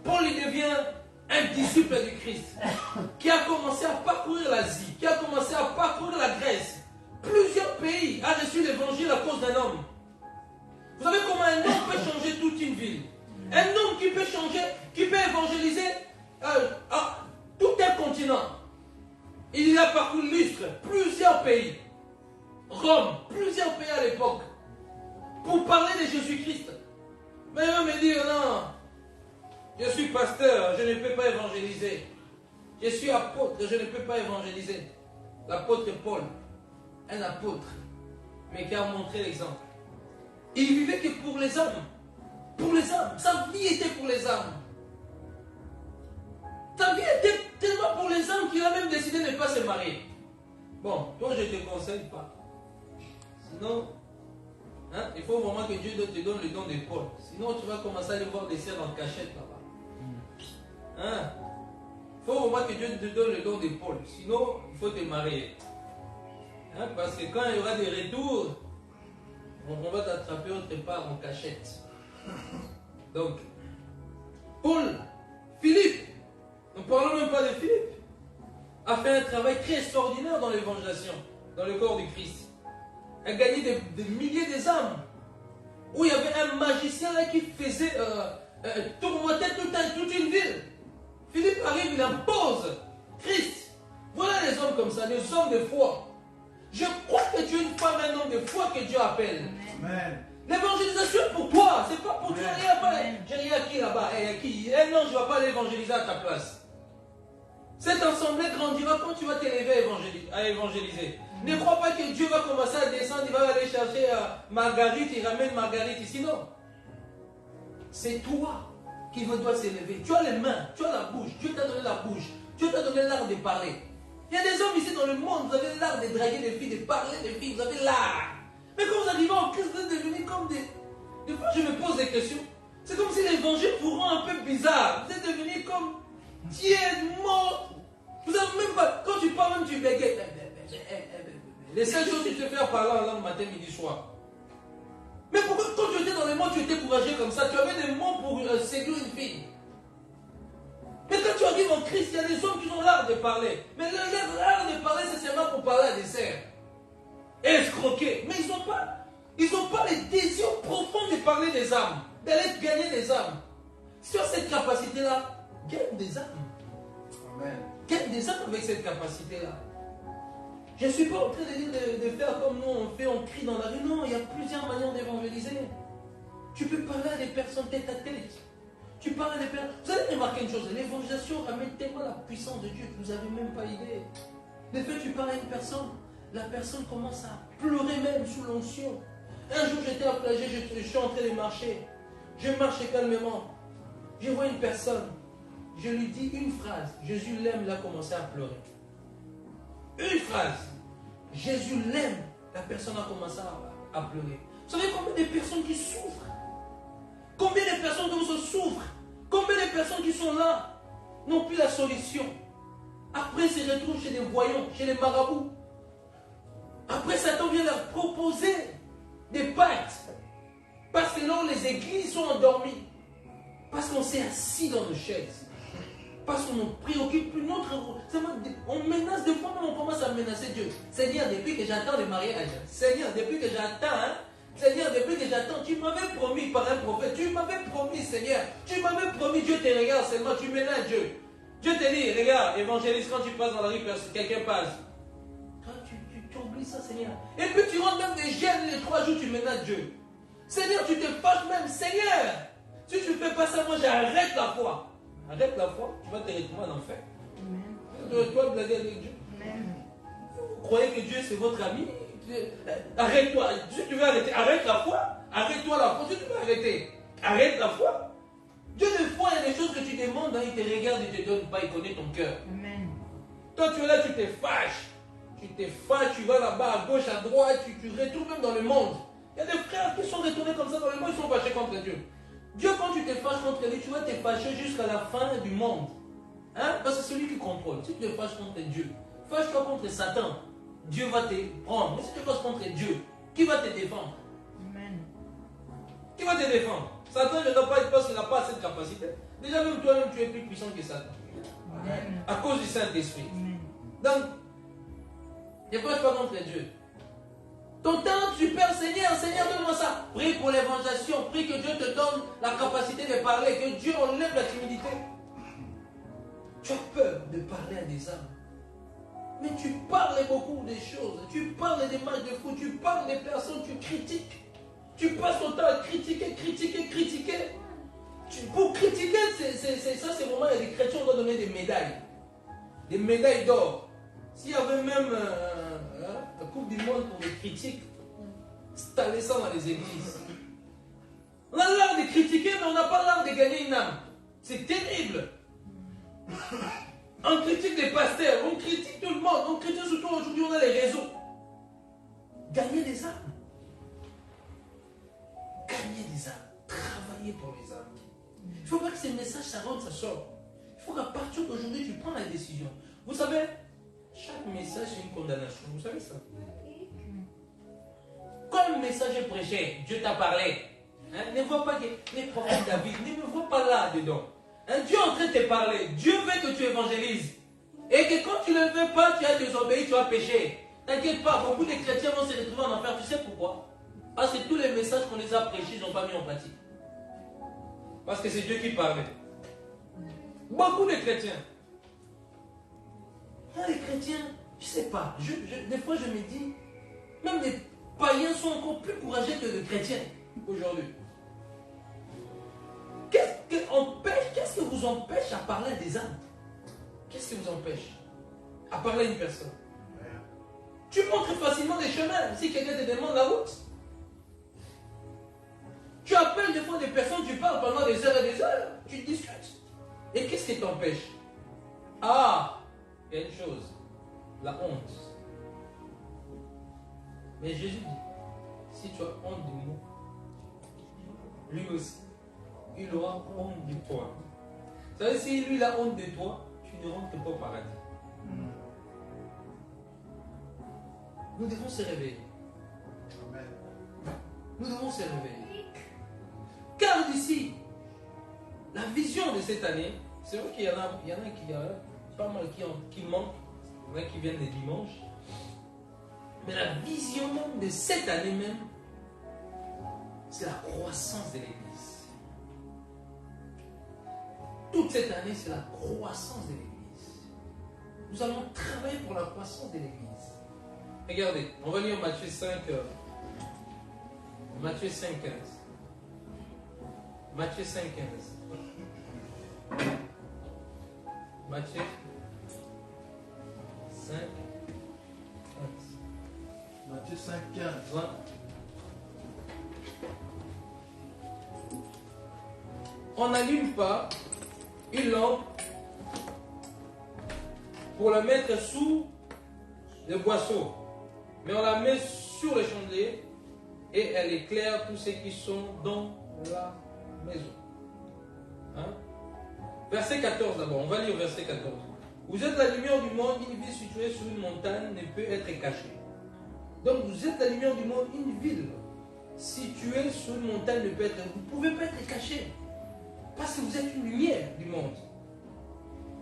Paul, il devient un disciple du Christ, qui a commencé à parcourir l'Asie, qui a commencé à parcourir la Grèce. Plusieurs pays a reçu l'évangile à cause d'un homme. Vous savez comment un homme peut changer toute une ville? Un homme qui peut changer, qui peut évangéliser tout un continent. Il a parcouru l'Istre, plusieurs pays. Rome, plusieurs pays à l'époque. Pour parler de Jésus-Christ. Mais eux me disent, non, je suis pasteur, je ne peux pas évangéliser. Je suis apôtre, je ne peux pas évangéliser. L'apôtre Paul, un apôtre, mais qui a montré l'exemple. Il vivait que pour les hommes. Pour les âmes. Sa vie était pour les âmes. Sa vie était tellement pour les âmes qu'il a même décidé de ne pas se marier. Bon, toi je ne te conseille pas. Sinon, hein, il faut vraiment que Dieu te donne le don de Paul. Sinon tu vas commencer à aller voir des sœurs en cachette là-bas. Hein? Il faut vraiment que Dieu te donne le don de Paul. Sinon, il faut te marier. Hein, parce que quand il y aura des retours, on va t'attraper autre part en cachette. Donc, Paul, Philippe, ne parlons même pas de Philippe, a fait un travail très extraordinaire dans l'évangélisation, dans le corps du Christ. A gagné des milliers d'âmes. Où il y avait un magicien là qui faisait tourmenter toute une ville. Philippe arrive, il impose Christ. Voilà les hommes comme ça, les hommes de foi. Je crois que tu es une femme, un homme de foi que Dieu appelle. Amen. L'évangélisation pour toi, c'est pas pour toi. J'ai rien qui là-bas. Non, je ne vais pas l'évangéliser à ta place. Cette assemblée grandira quand tu vas t'élever à évangéliser. Ne crois pas que Dieu va commencer à descendre, il va aller chercher Marguerite, il ramène Marguerite ici. Non. C'est toi qui dois s'élever. Tu as les mains, tu as la bouche. Dieu t'a donné la bouche. Dieu t'a donné l'art de parler. Il y a des hommes ici dans le monde, vous avez l'art de draguer des filles, de parler des filles, vous avez l'art. Mais quand vous arrivez en Christ, vous êtes devenus comme des... Des fois, je me pose des questions. C'est comme si l'évangile vous rend un peu bizarre. Vous êtes devenus comme tiède, mort. Vous n'avez même pas... Quand tu parles, même tu bégayes. Les seules choses que tu sais faire parler en langue matin, midi, soir. Mais pourquoi quand tu étais dans les mots, tu étais courageux comme ça? Tu avais des mots pour séduire une fille. Mais quand tu arrives en Christ, il y a des hommes qui ont l'art de parler. Mais l'art de parler, c'est seulement pour parler à des serfs. Escroquer. Mais ils n'ont pas les désirs profonds de parler des âmes, d'aller gagner des âmes. Sur cette capacité-là, gagne des âmes. Amen. Gagne des âmes avec cette capacité-là. Je ne suis pas en train de dire de faire comme nous on fait, on crie dans la rue. Non, il y a plusieurs manières d'évangéliser. Tu peux parler à des personnes tête à tête. Tu parles à des personnes. Vous allez remarquer une chose, l'évangélisation ramène tellement la puissance de Dieu que vous n'avez même pas idée. Des fois, tu parles à une personne, la personne commence à pleurer même sous l'onction. Un jour, j'étais à Flagey, je suis en train de marcher. Je marchais calmement. Je vois une personne. Je lui dis une phrase. Jésus l'aime, il a commencé à pleurer. Une phrase. Jésus l'aime. La personne a commencé à pleurer. Vous savez combien de personnes qui souffrent? Combien de personnes qui se souffrent? Combien de personnes qui sont là n'ont plus la solution? Après, se retrouvent chez des voyants, chez les marabouts. Après, Satan vient leur proposer des pactes. Parce que là, les églises sont endormies. Parce qu'on s'est assis dans nos chaises. Parce qu'on ne préoccupe plus notre... On menace, des fois même on commence à menacer Dieu. Seigneur, depuis que j'attends le mariage, Seigneur, depuis que j'attends, Seigneur, depuis que j'attends, tu m'avais promis par un prophète, tu m'avais promis, Seigneur, tu m'avais promis, Dieu te regarde seulement, tu menaces Dieu. Dieu te dit, regarde, évangéliste, quand tu passes dans la rue, quelqu'un passe. Toi, tu oublies ça, Seigneur. Et puis tu rentres même des gènes, les 3 jours, tu menaces Dieu. Seigneur, tu te fâches même, Seigneur, si tu ne fais pas ça, moi j'arrête la foi. Arrête la foi, tu vas te retrouver en enfer. Tu dois blaguer avec Dieu. Vous croyez que Dieu c'est votre ami? Arrête-toi. Si tu veux arrêter, arrête la foi. Arrête-toi la foi. Si tu veux arrêter, arrête la foi. Dieu, des fois, il y a des choses que tu demandes, hein, il te regarde, il ne te donne pas, il connaît ton cœur. Toi, tu es là, tu te fâches. Tu vas là-bas, à gauche, à droite, tu retournes même dans le monde. Il y a des frères qui sont retournés comme ça dans le monde, ils sont fâchés contre Dieu. Dieu, quand tu te fâches contre lui, tu vas te fâcher jusqu'à la fin du monde. Hein? Parce que c'est celui qui contrôle. Si tu te fâches contre Dieu, fâche-toi contre Satan. Dieu va te prendre. Mais si tu te fâches contre Dieu, qui va te défendre? Amen. Qui va te défendre? Satan ne doit pas être parce qu'il n'a pas cette capacité. Déjà, même toi-même, tu es plus puissant que Satan. Amen. À cause du Saint-Esprit. Amen. Donc, ne fâche pas contre Dieu. Ton temps, super Seigneur, Seigneur, donne-moi ça. Prie pour l'évangélisation, prie que Dieu te donne la capacité de parler, que Dieu enlève la timidité. Tu as peur de parler à des âmes. Mais tu parles beaucoup des choses. Tu parles des matchs de foot, tu parles des personnes, tu critiques. Tu passes ton temps à critiquer. Pour critiquer, ça c'est vraiment, il y a des chrétiens qui doivent donner des médailles. Des médailles d'or. S'il y avait même la Coupe du Monde pour les critiques, installer ça dans les églises. On a l'art de critiquer, mais on n'a pas l'art de gagner une âme. C'est terrible. On critique les pasteurs, on critique tout le monde, on critique surtout aujourd'hui, on a les réseaux. Gagner des âmes. Gagner des âmes. Travailler pour les âmes. Il ne faut pas que ces messages, ça rentre, ça sort. Il faut qu'à partir d'aujourd'hui, tu prends la décision. Vous savez, chaque message, c'est une condamnation. Vous savez ça? Quand le message est prêché, Dieu t'a parlé. Hein, ne vois pas que les prophètes David, ne me vois pas là-dedans. Hein, Dieu est en train de te parler. Dieu veut que tu évangélises. Et que quand tu ne le veux pas, tu as désobéi, tu as péché. T'inquiète pas, beaucoup de chrétiens vont se retrouver en enfer. Tu sais pourquoi? Parce que tous les messages qu'on les a prêchés, ils n'ont pas mis en pratique. Parce que c'est Dieu qui parlait. Beaucoup de chrétiens. Les chrétiens, je ne sais pas. Des fois, je me dis, même les païens sont encore plus courageux que les chrétiens aujourd'hui. Qu'est-ce que vous empêche à parler à des âmes? Qu'est-ce qui vous empêche à parler à une personne? Tu montres facilement des chemins si quelqu'un te demande la route. Tu appelles des fois des personnes, tu parles pendant des heures et des heures, tu discutes. Et qu'est-ce qui t'empêche? Ah, il y a une chose, la honte. Mais Jésus dit, si tu as honte de moi, lui aussi, il aura honte de toi. Ça veut dire, si lui a honte de toi, tu ne rentres pas au paradis. nous devons se réveiller. Amen. Nous devons se réveiller. Car d'ici, la vision de cette année, c'est vrai qu'il y en a pas mal qui manquent, il y en a qui viennent les dimanches. Mais la vision même de cette année même, c'est la croissance de l'Église. Toute cette année, c'est la croissance de l'Église. Nous allons travailler pour la croissance de l'Église. Regardez, on va lire Matthieu 5, Matthieu 5, 15. Matthieu 5, 15. Matthieu 5, 15. Matthieu 5, 15. Voilà. On n'allume pas une lampe pour la mettre sous le boisseau, mais on la met sur le chandelier et elle éclaire tous ceux qui sont dans la maison. Hein? Verset 14 d'abord, on va lire verset 14. Vous êtes la lumière du monde, une ville située sur une montagne ne peut être cachée. Donc vous êtes la lumière du monde, une ville située sur une montagne ne peut être... Vous ne pouvez pas être caché. Parce que vous êtes une lumière du monde.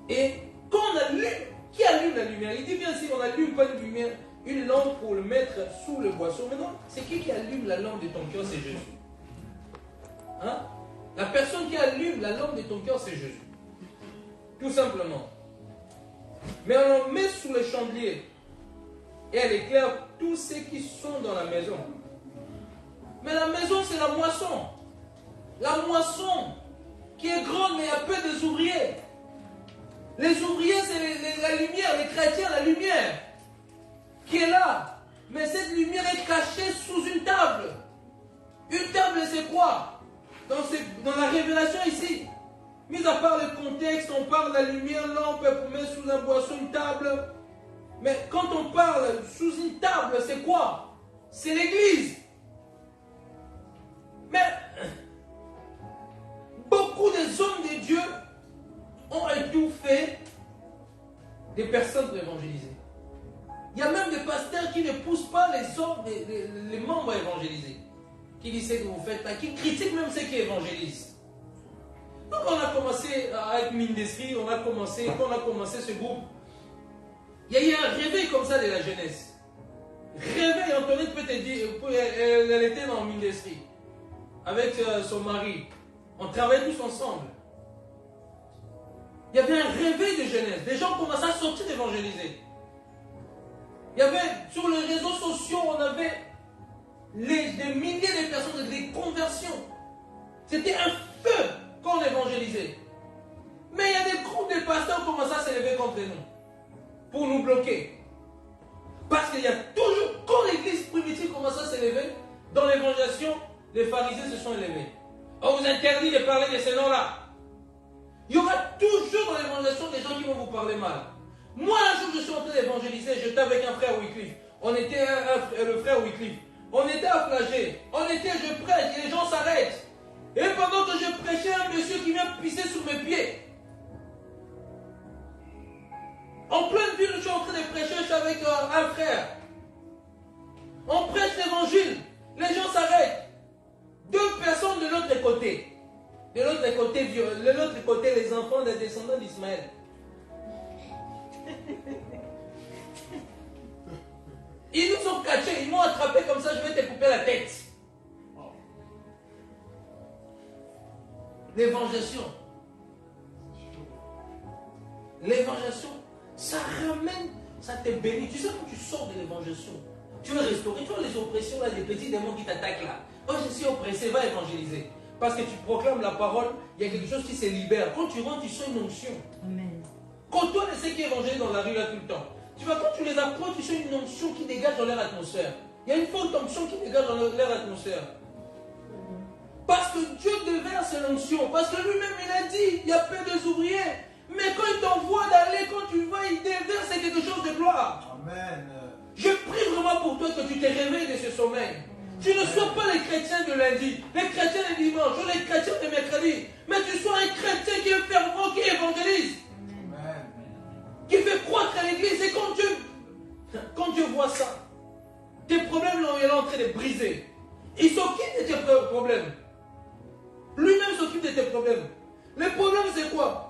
Et quand on allume, qui allume la lumière? Il dit bien si on n'allume pas une lumière, une lampe pour le mettre sous le boisseau. Mais non, c'est qui allume la lampe de ton cœur? C'est Jésus. Hein? La personne qui allume la lampe de ton cœur, c'est Jésus. Tout simplement. Mais on la met sous le chandelier. Et elle éclaire tous ceux qui sont dans la maison. Mais la maison, c'est la moisson. La moisson qui est grande, mais il y a peu des ouvriers. Les ouvriers, c'est la lumière, les chrétiens, la lumière qui est là. Mais cette lumière est cachée sous une table. Une table, c'est quoi? Dans la révélation ici, mis à part le contexte, on parle de la lumière, lampe pour mettre sous un boisseau, une table. Mais quand on parle sous une table, c'est quoi? C'est l'église. Mais beaucoup des hommes de Dieu ont étouffé des personnes pour évangéliser. Il y a même des pasteurs qui ne poussent pas les membres à évangéliser. Qui disent ce que vous faites là, qui critiquent même ceux qui évangélisent. Donc on a commencé avec Mindestri, quand on a commencé ce groupe, il y a eu un réveil comme ça de la jeunesse. Réveil, Antoinette peut te dire, elle était dans Mindestri avec son mari. On travaillait tous ensemble. Il y avait un réveil de jeunesse. Des gens commençaient à sortir d'évangéliser. Il y avait, sur les réseaux sociaux, on avait des milliers de personnes, des conversions. C'était un feu quand on évangélisait. Mais il y a des groupes de pasteurs qui commençaient à s'élever contre nous. Pour nous bloquer. Parce qu'il y a toujours, quand l'église primitive commençait à s'élever, dans l'évangélisation, les pharisiens se sont élevés. On vous interdit de parler de ces noms-là. Il y aura toujours dans l'évangélisation des gens qui vont vous parler mal. Moi, un jour, je suis en train d'évangéliser, j'étais avec un frère Wycliffe. On était le frère Wycliffe. On était à Flagey. Je prêche et les gens s'arrêtent. Et pendant que je prêchais, un monsieur qui vient pisser sur mes pieds. En pleine ville, je suis en train de prêcher, je suis avec un frère. On prêche l'évangile. Les gens s'arrêtent. Deux personnes de l'autre côté. De l'autre côté, les enfants des descendants d'Ismaël. Ils nous ont cachés, ils m'ont attrapé comme ça, je vais te couper la tête. L'évangélisation. L'évangélisation, ça ramène, ça te bénit. Tu sais, quand tu sors de l'évangélisation, tu veux restaurer, tu vois les oppressions, là, les petits démons qui t'attaquent là. Oh, je suis oppressé, va évangéliser. Parce que tu proclames la parole, il y a quelque chose qui se libère. Quand tu rentres, tu sens une onction. Amen. Quand toi, tu sais qui évangélise dans la rue là tout le temps, tu vois, quand tu les approches, tu sens une onction qui dégage dans leur atmosphère. Il y a une forte onction qui dégage dans leur atmosphère. Parce que Dieu déverse l'onction. Parce que lui-même, il a dit, il y a peu d'ouvriers. Mais quand il t'envoie d'aller, quand tu vas, il déverse quelque chose de gloire. Amen. Je prie vraiment pour toi que tu te réveilles de ce sommeil. Tu ne sois pas les chrétiens de lundi, les chrétiens de dimanche, ou les chrétiens de mercredi. Mais tu sois un chrétien qui est fervent, qui évangélise. Amen. Qui fait croître à l'église. Et quand Dieu voit ça, problèmes, il est en train de briser. Il s'occupe de tes problèmes. Lui-même s'occupe de tes problèmes. Le problème, c'est quoi?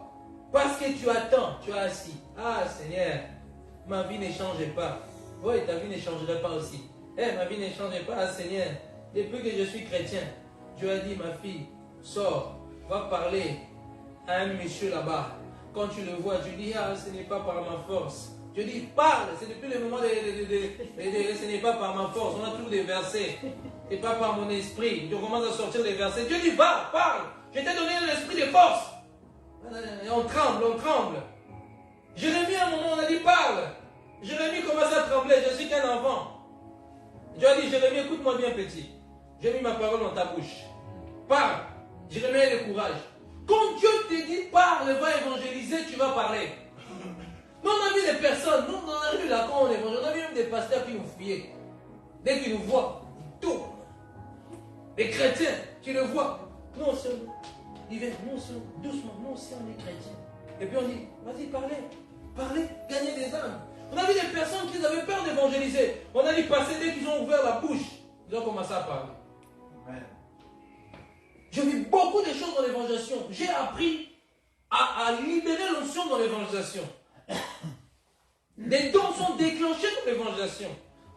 Parce que tu attends, tu as assis. Ah, Seigneur, ma vie ne changeait pas. Oui, ta vie ne changerait pas aussi. Ma vie ne changeait pas, Seigneur. Depuis que je suis chrétien, Dieu a dit, ma fille, sors, va parler à un monsieur là-bas. Quand tu le vois, tu dis, ah, ce n'est pas par ma force. Je dis, parle, c'est depuis le moment ce n'est pas par ma force. On a tous des versets. C'est pas par mon esprit. Je commence à sortir des versets. Dieu dit, va, parle. Je t'ai donné un esprit de force. Et on tremble, on tremble. Jérémie, à un moment, on a dit, parle. Jérémie commence à trembler, je suis qu'un enfant. Dieu a dit, Jérémie, écoute-moi bien, petit. J'ai mis ma parole dans ta bouche. Parle. Jérémie a le courage. Quand Dieu te dit, parle, va évangéliser, tu vas parler. Nous, on a vu des personnes, nous, on a vu là, quand on évangélise, on a vu même des pasteurs qui nous fuyaient. Dès qu'ils nous voient, ils tournent. Les chrétiens, tu le vois. Nous, on se... Ils viennent, nous, doucement, nous aussi, on est chrétiens. Et puis on dit, vas-y, parlez, parlez, gagnez des âmes. On a vu des personnes qui avaient peur d'évangéliser. On a dit, passer, dès qu'ils ont ouvert la bouche, ils ont commencé à parler. Amen. J'ai vu beaucoup de choses dans l'évangélisation. J'ai appris à libérer l'onction dans l'évangélisation. Les dons sont déclenchés dans l'évangélisation.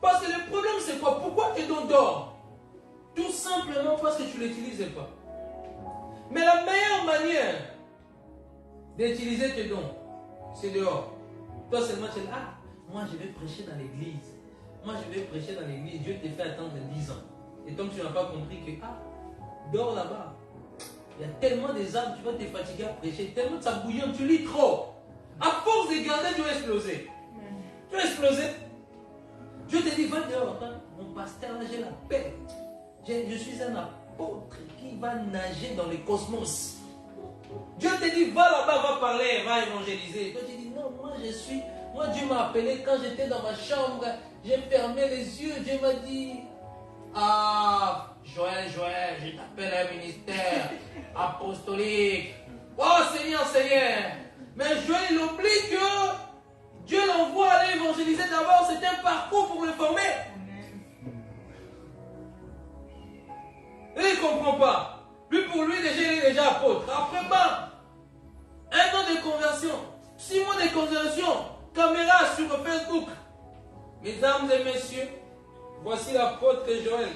Parce que le problème, c'est quoi? Pourquoi tes dons dorment? Tout simplement parce que tu ne l'utilisais pas. Mais la meilleure manière d'utiliser tes dons, c'est dehors. Toi seulement, tu dis, ah, moi je vais prêcher dans l'église. Moi je vais prêcher dans l'église. Dieu te fait attendre 10 ans. Et donc tu n'as pas compris que, ah, dors là-bas. Il y a tellement des âmes, tu vas te fatiguer à prêcher, tellement ça bouillonne, tu lis trop. À force de garder, tu vas exploser. Tu vas exploser. Dieu te dit, va dehors. Hein? Mon pasteur, là, j'ai la paix. Je suis un apôtre qui va nager dans le cosmos. Dieu te dit, va là-bas, va parler, va évangéliser. Toi, tu dis, non, moi, Dieu m'a appelé quand j'étais dans ma chambre, j'ai fermé les yeux, Dieu m'a dit, ah, Joël, je t'appelle à un ministère apostolique. Oh, Seigneur. Mais Joël, il oublie que Dieu l'envoie aller évangéliser d'abord, c'est un parcours pour le former. Et il ne comprend pas. Lui, pour lui, déjà, il est déjà apôtre. Après, bam, 1 an de conversion, 6 mois de conversion, caméra sur Facebook. Mesdames et messieurs, voici l'apôtre Joël.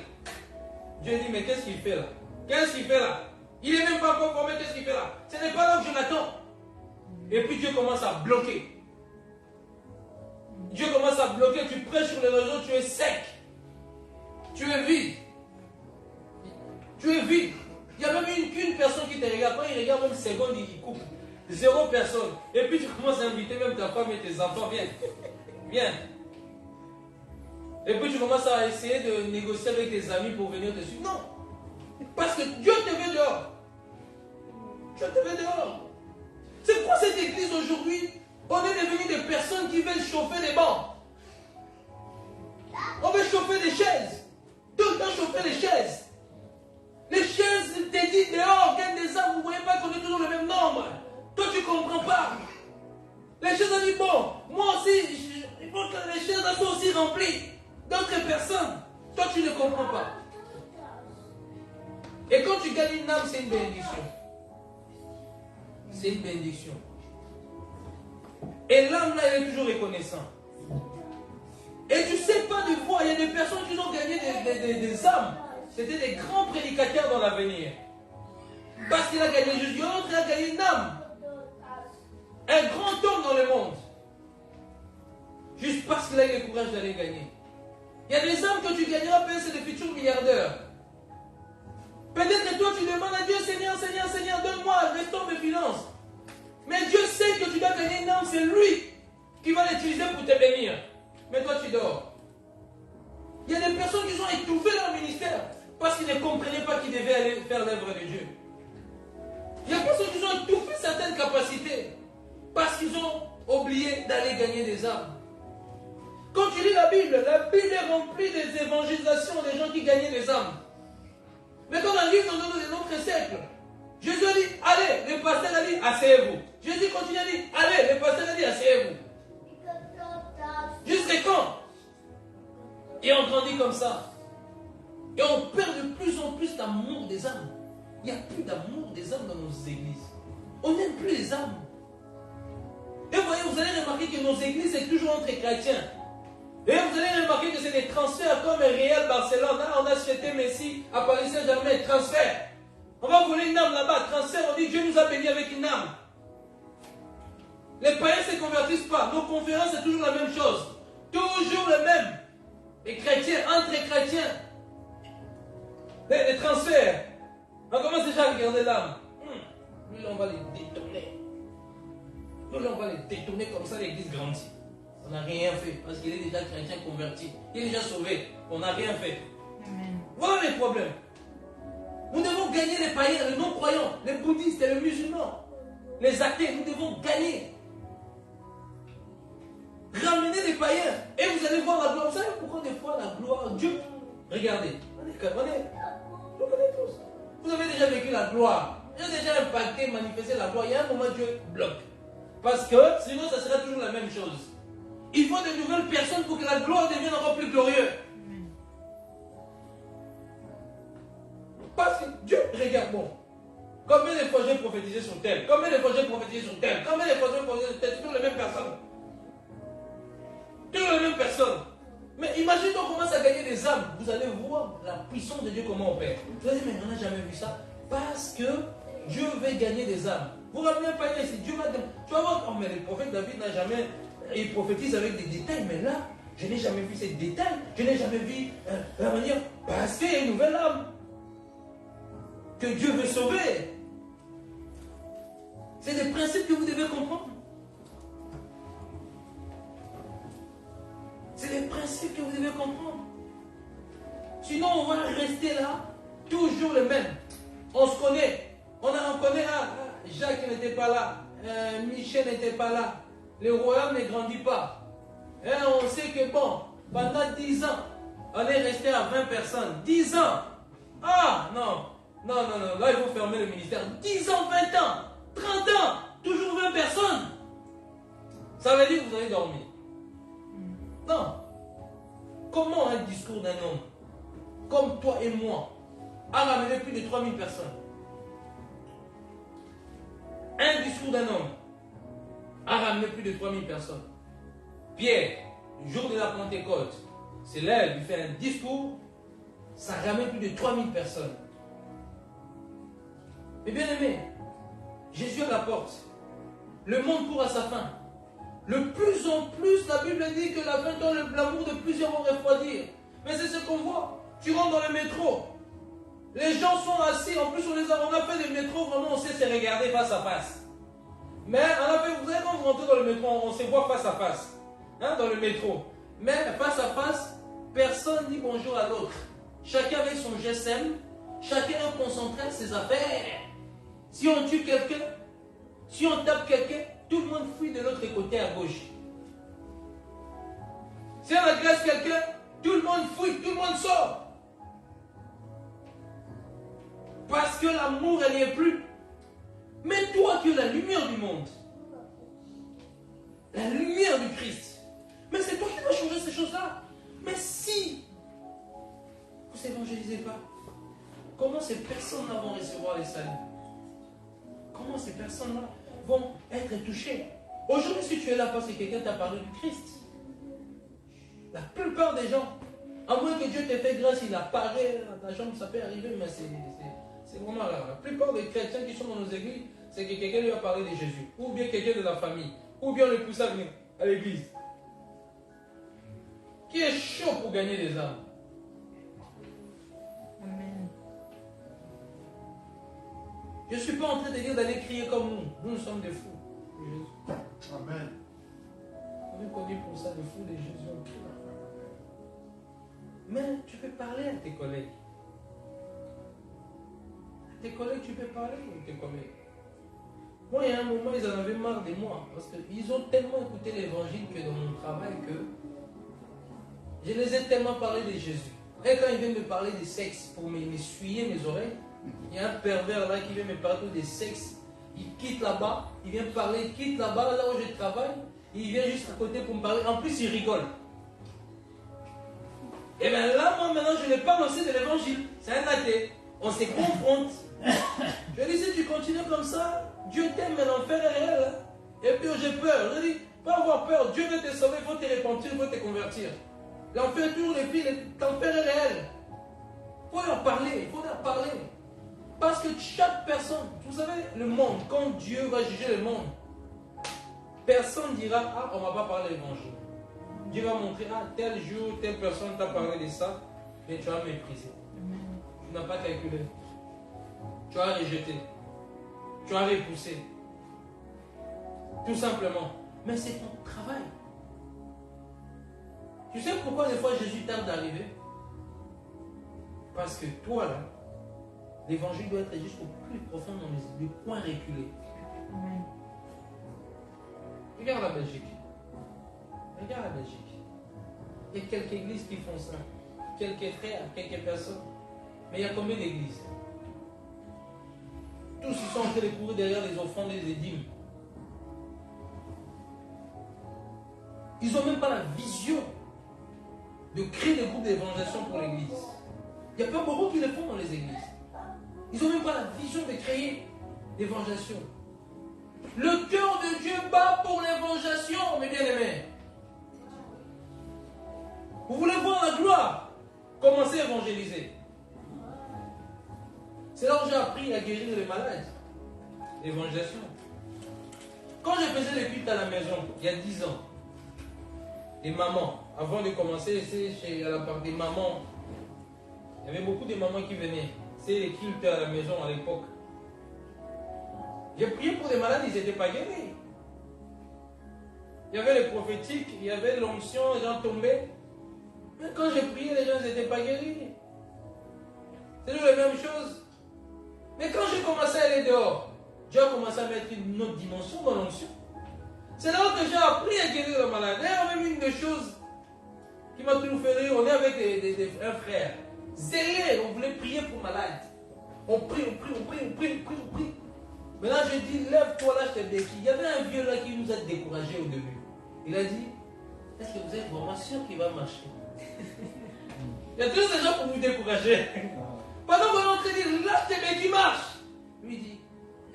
Dieu dit, mais qu'est-ce qu'il fait là? Qu'est-ce qu'il fait là? Il n'est même pas encore formé, qu'est-ce qu'il fait là? Ce n'est pas là que je l'attends. Et puis Dieu commence à bloquer. Dieu commence à bloquer, tu prêches sur les réseaux, tu es sec. Tu es vide. Tu es vide. Il n'y a même qu'une personne qui te regarde. Quand il regarde même une seconde, il coupe. 0 personne. Et puis tu commences à inviter même ta femme et tes enfants. Viens. Et puis tu commences à essayer de négocier avec tes amis pour venir te suivre. Non. Parce que Dieu te veut dehors. Dieu te veut dehors. C'est quoi cette église aujourd'hui? On est devenu des personnes qui veulent chauffer des bancs. On veut chauffer des chaises. Tout le temps chauffer les chaises. Les chaises te disent dehors, gagne des âmes, vous ne voyez pas qu'on est toujours le même nombre. Toi tu ne comprends pas. Les chaises ont dit, bon, moi aussi, il faut que les chaises soient aussi remplies d'autres personnes. Toi tu ne comprends pas. Et quand tu gagnes une âme, c'est une bénédiction. C'est une bénédiction. Et l'âme là, elle est toujours reconnaissante. Et tu ne sais pas de fois, il y a des personnes qui ont gagné des âmes. C'était des grands prédicateurs dans l'avenir. Parce qu'il a gagné juste l'autre, il a gagné une âme. Un grand homme dans le monde. Juste parce qu'il a eu le courage d'aller gagner. Il y a des âmes que tu gagneras, peut-être c'est des futurs milliardaires. Peut-être que toi tu demandes à Dieu, Seigneur, donne-moi, restaure mes finances. Mais Dieu sait que tu dois gagner une âme, c'est lui qui va l'utiliser pour te bénir. Mais toi tu dors. Il y a des personnes qui sont étouffées dans le ministère parce qu'ils ne comprenaient pas qu'ils devaient aller faire l'œuvre de Dieu. Il y a des personnes qui ont étouffé certaines capacités parce qu'ils ont oublié d'aller gagner des âmes. Quand tu lis la Bible est remplie des évangélisations des gens qui gagnaient des âmes. Mais quand on arrive dans notre siècle, Jésus a dit, allez, le pasteur a dit, asseyez-vous. Jésus continue à dire, allez, le pasteur a dit, asseyez-vous. Jusqu'à quand? Et on grandit comme ça. Et on perd de plus en plus l'amour des âmes. Il n'y a plus d'amour des âmes dans nos églises. On n'aime plus les âmes. Et vous voyez, vous allez remarquer que nos églises, c'est toujours entre chrétiens. Et vous allez remarquer que c'est des transferts comme Real Barcelone. On a souhaité Messi à Paris Saint-Germain, transfert. On va voler une âme là-bas, transfert, on dit Dieu nous a bénis avec une âme. Les païens ne se convertissent pas. Nos conférences, c'est toujours la même chose. Toujours le même. Les chrétiens, entre chrétiens. Les transferts. On commence déjà à regarder l'âme. Nous, on va les détourner. Nous, on va les détourner comme ça, l'église grandit. On n'a rien fait parce qu'il est déjà chrétien converti. Il est déjà sauvé. On n'a rien fait. Amen. Voilà les problèmes. Nous devons gagner les païens, les non-croyants, les bouddhistes et les musulmans, les athées. Nous devons gagner. Ramenez les païens et vous allez voir la gloire. Vous savez pourquoi des fois la gloire, Dieu, regardez, nous connaissons tous. Vous avez déjà vécu la gloire. Vous avez déjà impacté, manifesté la gloire. Il y a un moment Dieu bloque. Parce que sinon ça sera toujours la même chose. Il faut de nouvelles personnes pour que la gloire devienne encore plus glorieuse. Parce que Dieu, regarde, bon, combien de fois j'ai prophétisé sur tel, combien de fois j'ai prophétisé sur tel, combien de fois j'ai prophétisé sur tel, c'est toujours les mêmes personnes. Toujours les mêmes personnes. Mais imaginez qu'on commence à gagner des âmes, vous allez voir la puissance de Dieu comment opère. Vous allez dire, mais on n'a jamais vu ça. Parce que Dieu veut gagner des âmes. Vous ramenez un panier ici, Dieu va... Tu vas voir, oh, mais le prophète David n'a jamais... Il prophétise avec des détails, mais là, je n'ai jamais vu ces détails. Je n'ai jamais vu la manière... Parce qu'il y a une nouvelle âme que Dieu veut sauver. C'est des principes que vous devez comprendre. C'est des principes que vous devez comprendre. Sinon, on va rester là, toujours les mêmes. On se connaît. On connaît, Jacques n'était pas là. Michel n'était pas là. Le royaume ne grandit pas. Et on sait que bon, pendant 10 ans, on est resté à 20 personnes. 10 ans. Ah, non. Non, là il faut fermer le ministère. 10 ans, 20 ans, 30 ans, toujours 20 personnes. Ça veut dire que vous allez dormir. Non. Comment un discours d'un homme, comme toi et moi, a ramené plus de 3000 personnes? Un discours d'un homme a ramené plus de 3000 personnes. Pierre, le jour de la Pentecôte, c'est là il fait un discours, ça ramène plus de 3000 personnes. Et bien aimé, Jésus à la porte. Le monde court à sa fin. De plus en plus, la Bible dit que la fin dans l'amour de plusieurs vont refroidir. Mais c'est ce qu'on voit. Tu rentres dans le métro. Les gens sont assis. En plus, on a fait des métros, vraiment, on sait se regarder face à face. Mais vous savez, quand vous rentrez dans le métro, on se voit face à face. Hein, dans le métro. Mais face à face, personne dit bonjour à l'autre. Chacun avec son GSM. Chacun est concentré à ses affaires. Si on tue quelqu'un, si on tape quelqu'un, tout le monde fuit de l'autre côté à gauche. Si on agresse quelqu'un, tout le monde fuit, tout le monde sort. Parce que l'amour, elle n'y est plus. Mais toi qui es la lumière du monde, la lumière du Christ, mais c'est toi qui vas changer ces choses-là. Mais si vous n'évangélisez pas, comment ces personnes-là vont recevoir les saluts? Comment ces personnes-là vont être touchées? Aujourd'hui, si tu es là parce que quelqu'un t'a parlé du Christ, la plupart des gens, à moins que Dieu t'ait fait grâce, il apparaît dans ta chambre, ça peut arriver, mais c'est vraiment rare. La plupart des chrétiens qui sont dans nos églises, c'est que quelqu'un lui a parlé de Jésus, ou bien quelqu'un de la famille, ou bien le pousse à venir à l'église. Qui est chaud pour gagner des âmes? Amen. Je ne suis pas en train de dire d'aller crier comme nous. Nous sommes des fous. Amen. On est connus pour ça, des fous de Jésus. On crie. Mais tu peux parler à tes collègues. À tes collègues, tu peux parler à tes collègues. Moi, il y a un moment, ils en avaient marre de moi. Parce qu'ils ont tellement écouté l'évangile que dans mon travail que je les ai tellement parlé de Jésus. Et quand ils viennent me parler de sexe pour m'essuyer mes oreilles, il y a un pervers là qui vient me parler de sexe. Il quitte là-bas, il vient parler, il quitte là-bas, là où je travaille. Il vient juste à côté pour me parler. En plus, il rigole. Et bien là, moi maintenant, je n'ai pas lancé de l'évangile. C'est un athée. On se confronte. Je dis, si tu continues comme ça, Dieu t'aime, mais l'enfer est réel. Hein. Et puis j'ai peur. Je dis, pas avoir peur. Dieu veut te sauver, il faut te repentir, il faut te convertir. L'enfer est toujours les filles, l'enfer est réel. Il faut leur parler, il faut leur parler. Parce que chaque personne, vous savez, le monde, quand Dieu va juger le monde, personne ne dira, ah, on ne va pas parler de l'évangile. Dieu va montrer, ah, tel jour, telle personne t'a parlé de ça, mais tu as méprisé. Tu n'as pas calculé. Tu as rejeté. Tu as repoussé. Tout simplement. Mais c'est ton travail. Tu sais pourquoi des fois Jésus tarde d'arriver? Parce que toi là, l'évangile doit être jusqu'au plus profond dans les coins reculés. Amen. Regarde la Belgique. Regarde la Belgique. Il y a quelques églises qui font ça. Quelques frères, quelques personnes. Mais il y a combien d'églises? Tous ils sont en train de courir derrière les offrandes et les dîmes. Ils n'ont même pas la vision de créer des groupes d'évangélisation pour l'église. Il n'y a pas beaucoup qui le font dans les églises. Ils n'ont même pas la vision de créer l'évangélisation. Le cœur de Dieu bat pour l'évangélisation, mes bien-aimés. Vous voulez voir la gloire? Commencez à évangéliser. C'est là où j'ai appris à guérir les malades. L'évangélisation. Quand je faisais le culte à la maison, il y a 10 ans, les mamans, avant de commencer, c'est à la part des mamans, il y avait beaucoup de mamans qui venaient. C'est les cultes à la maison à l'époque. J'ai prié pour des malades, ils n'étaient pas guéris. Il y avait les prophétiques, il y avait l'onction, les gens tombaient. Mais quand j'ai prié, les gens n'étaient pas guéris. C'est toujours la même chose. Mais quand j'ai commencé à aller dehors, Dieu a commencé à mettre une autre dimension dans l'onction. C'est là que j'ai appris à guérir le malade. D'ailleurs, même une des choses qui m'a toujours fait rire, on est avec un frère zélé, on voulait prier pour malade. On prie. Maintenant, je dis, lève-toi là, je te bénis. Il y avait un vieux là qui nous a découragés au début. Il a dit, est-ce que vous êtes vraiment sûr qu'il va marcher? Il y a tous ces gens pour vous décourager. Pendant qu'on est en train de dire, lâche tes mains qui marche. Lui dit,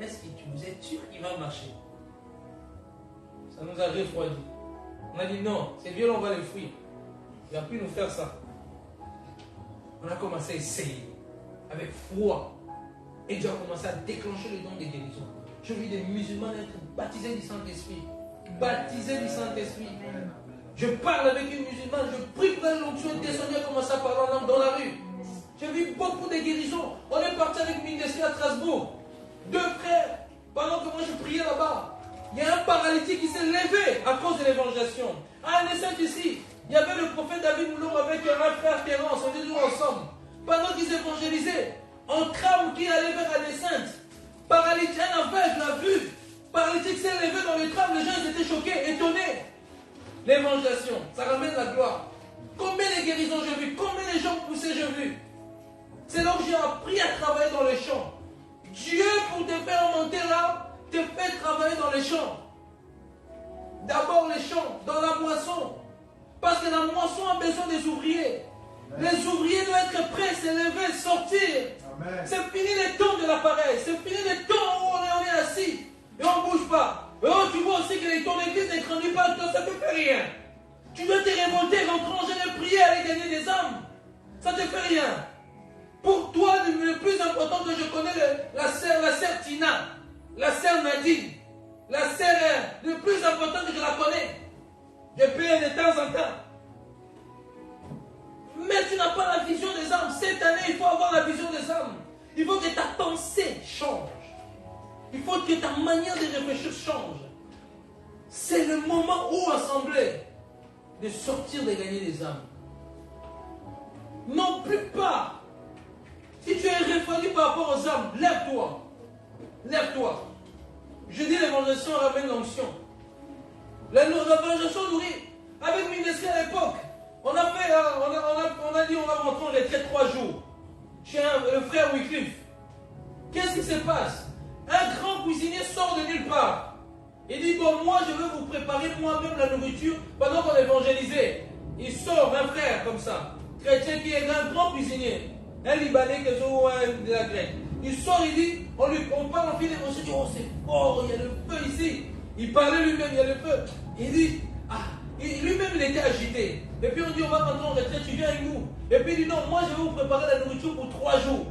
est-ce que vous êtes sûr qu'il va marcher? Ça nous a refroidi. On a dit non, c'est violent, on va le fuir. Il a pu nous faire ça. On a commencé à essayer avec foi. Et Dieu a commencé à déclencher le don de guérison. Je vis des musulmans être baptisés du Saint-Esprit. Baptisés du Saint-Esprit. Je parle avec une musulmane, je prie pour l'onction et descendu, a commencé à parler en langue dans la rue. J'ai vu beaucoup de guérisons. On est parti avec Mindesky à Strasbourg. 2 frères, pendant que moi je priais là-bas, il y a un paralytique qui s'est levé à cause de l'évangélisation. À un essai ici, il y avait le prophète David Moulon avec un frère Terence, on était tous ensemble. Pendant qu'ils évangélisaient, un tram qui allait vers la descente, paralytique, un aveugle l'a vu, paralytique s'est levé dans le tram, les gens étaient choqués, étonnés. L'évangélisation, ça ramène la gloire. Combien de guérisons j'ai vu, combien de gens poussés j'ai vu. C'est là où j'ai appris à travailler dans les champs. Dieu, pour te faire monter là, te fait travailler dans les champs. D'abord les champs, dans la moisson. Parce que la moisson a besoin des ouvriers. Amen. Les ouvriers doivent être prêts, s'élever, sortir. C'est fini les temps de l'appareil. C'est fini les temps où on est assis et on ne bouge pas. Et oh, tu vois aussi que ton église ne grandit pas, toi, ça ne te fait rien. Tu dois te révolter, rentrer en de prier, aller gagner des âmes. Ça ne te fait rien. Pour toi, le plus important que je connais, la sœur Tina, la sœur Nadine, la sœur, le plus important que je la connais. Je prie de temps en temps. Mais tu n'as pas la vision des âmes. Cette année, il faut avoir la vision des âmes. Il faut que ta pensée change. Il faut que ta manière de réfléchir change. C'est le moment où assemblée de sortir, de gagner des âmes. Non plus pas. Si tu es réfléchi par rapport aux âmes, lève-toi. Lève-toi. Je dis l'évangélisation ramène l'onction. L'évangélisation nourrit. Avec Mindesky à l'époque, on a dit on va rentrer en retraite 3 jours. Chez le frère Wycliffe. Qu'est-ce qui se passe? Un grand cuisinier sort de nulle part. Il dit, bon, moi je veux vous préparer moi-même la nourriture pendant qu'on évangélisait. Il sort un frère comme ça. chrétien qui est un grand cuisinier, un Libanais qui est de la Grèce. Il sort, il dit, on parle en fil, on se dit, oh c'est fort, il y a le feu ici. Il parlait lui-même, il y a le feu. Il dit, lui-même il était agité. Et puis on dit, on va rentrer en retraite, tu viens avec nous. Et puis il dit, non, moi je vais vous préparer la nourriture pour 3 jours.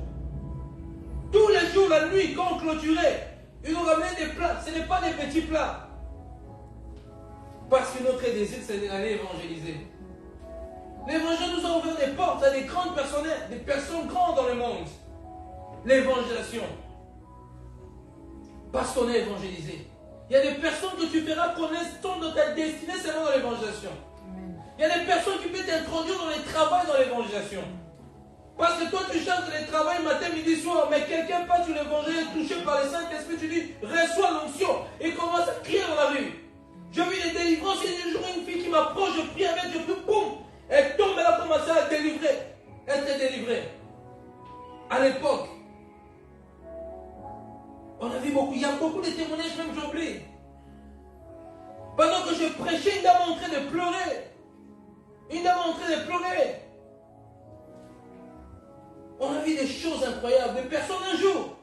Tous les jours, la nuit, quand on clôturait, ils nous ramenaient des plats. Ce n'est pas des petits plats. Parce que notre désir, c'est d'aller évangéliser. L'évangile nous a ouvert des portes à des grandes personnes, des personnes grandes dans le monde. L'évangélisation. Parce qu'on est évangélisé. Il y a des personnes que tu feras connaître dans ta destinée seulement dans l'évangélisation. Il y a des personnes qui peuvent t'introduire dans les travaux dans l'évangélisation. Parce que toi tu cherches les travaux matin, midi, soir, mais quelqu'un passe sur l'évangile touché par le Saint-Esprit, tu dis reçois l'onction et commence à crier dans la rue. J'ai vu des délivrances, il y a des jours une fille qui m'approche, je prie avec, je prie, boum, elle tombe, elle a commencé à être délivrée. À l'époque, on a vu beaucoup, il y a beaucoup de témoignages, même j'oublie. Pendant que je prêchais, une dame est en train de pleurer. Une dame est en train de pleurer. On a vu des choses incroyables, des personnes un jour.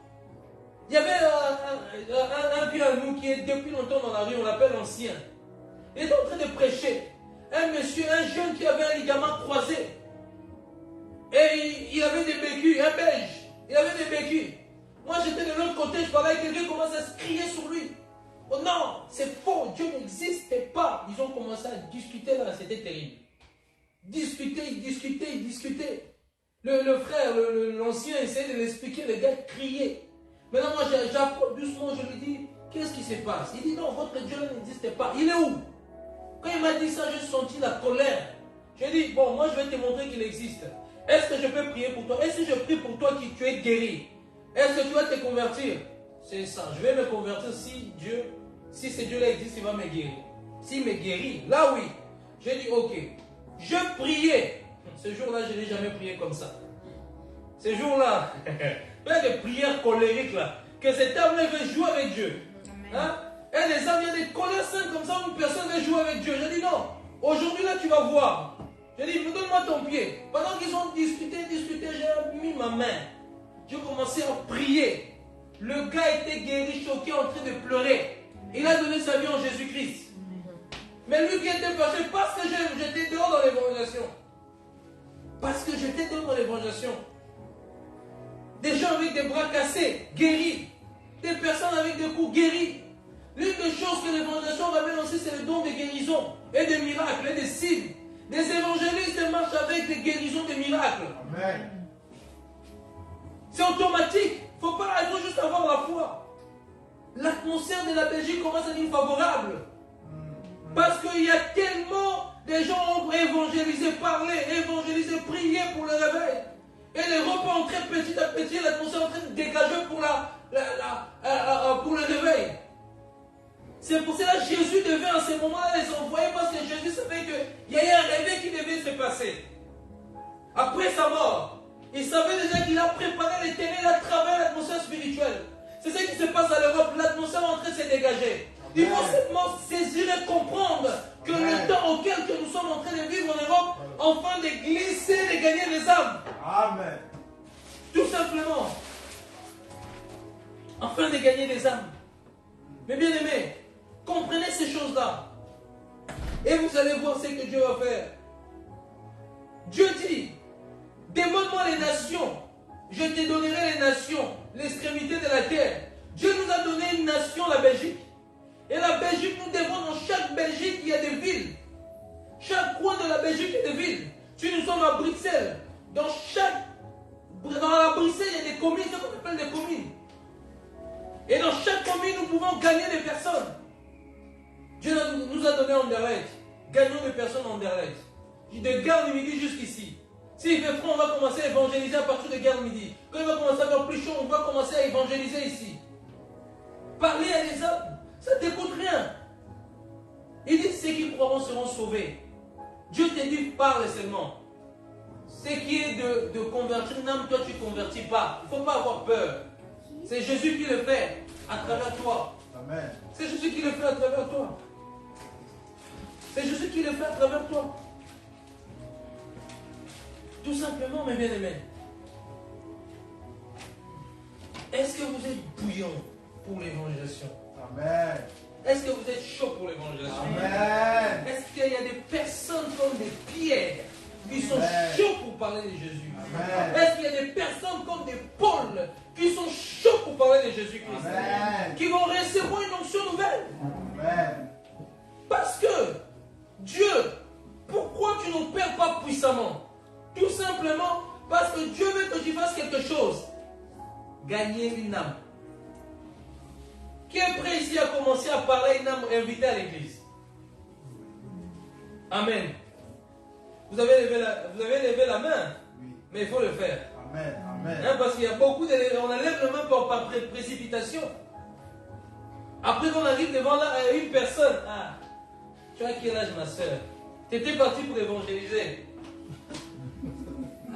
Il y avait un vieux à nous qui est depuis longtemps dans la rue, on l'appelle l'ancien. Il était en train de prêcher. Un monsieur, un jeune qui avait un ligament croisé. Et il avait des béquilles, un belge. Il avait des béquilles. Moi j'étais de l'autre côté, je parlais avec quelqu'un, commençait à se crier sur lui. Oh non, c'est faux, Dieu n'existait pas. Ils ont commencé à discuter là, c'était terrible. Discuter. Le frère, l'ancien essayait de l'expliquer, le gars criait. Maintenant moi j'approche doucement, je lui dis, qu'est-ce qui se passe? Il dit non, votre Dieu n'existait pas. Il est où? Quand il m'a dit ça, j'ai senti la colère. J'ai dit, bon, moi je vais te montrer qu'il existe. Est-ce que je peux prier pour toi? Et si je prie pour toi que tu es guéri, est-ce que tu vas te convertir? C'est ça, je vais me convertir si ce Dieu-là existe, il va me guérir. S'il me guérit, là oui. J'ai dit, ok. Je priais. Ce jour-là, je n'ai jamais prié comme ça. Ce jour-là, plein de prières colériques là. Que cet homme-là veut jouer avec Dieu. Hein? Et les hommes, il y a des colères saintes comme ça où une personne veut jouer avec Dieu. J'ai dit non. Aujourd'hui là, tu vas voir. J'ai dit, donne-moi ton pied. Pendant qu'ils ont discuté, j'ai mis ma main. J'ai commencé à prier. Le gars était guéri, choqué, en train de pleurer. Il a donné sa vie en Jésus-Christ. Mais lui qui était perché, parce que j'étais dehors dans l'évangélisation. Parce que j'étais dehors dans l'évangélisation. Des gens avec des bras cassés, guéris. Des personnes avec des coups, guéris. L'une des choses que l'évangélisation ramène aussi, c'est le don de guérison et des miracles et des signes. Des évangélistes marchent avec des guérisons, des miracles. Amen. C'est automatique. Il faut juste avoir la foi. L'atmosphère de la Belgique commence à être favorable. Parce qu'il y a tellement de gens ont évangélisé, parlé, évangélisé, prié pour le réveil. Et les repas ont très petit à petit, l'atmosphère est en train de dégager pour le réveil. C'est pour cela que Jésus devait en ce moment-là les envoyer parce que Jésus savait qu'il y avait un réveil qui devait se passer. Après sa mort, il savait déjà qu'il a préparé les terrains à travers l'atmosphère spirituelle. C'est ce qui se passe à l'Europe, l'atmosphère est en train de se dégager. Il faut seulement saisir et comprendre que le temps auquel que nous sommes en train de vivre en Europe, enfin de glisser, de gagner les âmes. Amen. Tout simplement. Afin de gagner les âmes. Mais bien aimés, comprenez ces choses-là. Et vous allez voir ce que Dieu va faire. Dieu dit, demande-moi les nations, je te donnerai les nations, l'extrémité de la terre. Dieu nous a donné une nation, la Belgique. Et la Belgique, nous devons, dans chaque Belgique, il y a des villes. Chaque coin de la Belgique, il y a des villes. Si nous sommes à Bruxelles, dans la Bruxelles, il y a des communes, c'est ce qu'on appelle des communes. Et dans chaque commune, nous pouvons gagner des personnes. Dieu nous a donné Anderlecht. Gagnons des personnes en Anderlecht. De Gare du Midi jusqu'ici. S'il fait froid, on va commencer à évangéliser à partir de Gare du Midi. Quand il va commencer à faire plus chaud, on va commencer à évangéliser ici. Parler à des hommes, ça ne t'écoute rien. Il dit, ceux qui croiront seront sauvés. Dieu te dit, parle seulement. Ce qui est de convertir une âme, toi tu ne convertis pas. Il ne faut pas avoir peur. C'est Jésus qui le fait à travers toi. Amen. C'est Jésus qui le fait à travers toi. C'est Jésus qui le fait à travers toi. Tout simplement, mes bien-aimés. Est-ce que vous êtes bouillant pour l'évangélisation? Amen. Est-ce que vous êtes chaud pour l'évangélisation? Amen. Est-ce qu'il y a des personnes comme des pierres qui sont Amen. chauds pour parler de Jésus? Amen. Est-ce qu'il y a des personnes comme des Pauls qui sont chauds pour parler de Jésus-Christ? Amen. Qui vont recevoir une onction nouvelle? Amen. Parce que Dieu, pourquoi tu n'opères pas puissamment? Tout simplement parce que Dieu veut que tu fasses quelque chose. Gagner une âme. Qui est prêt ici à commencer à parler une âme invitée à l'église? Amen. Vous avez levé la main, Oui. mais il faut le faire. Amen. Amen. Hein, parce qu'il y a beaucoup de... On lève la main par précipitation. Après qu'on arrive devant une personne. Ah, tu as quel âge, ma soeur? Tu étais parti pour évangéliser.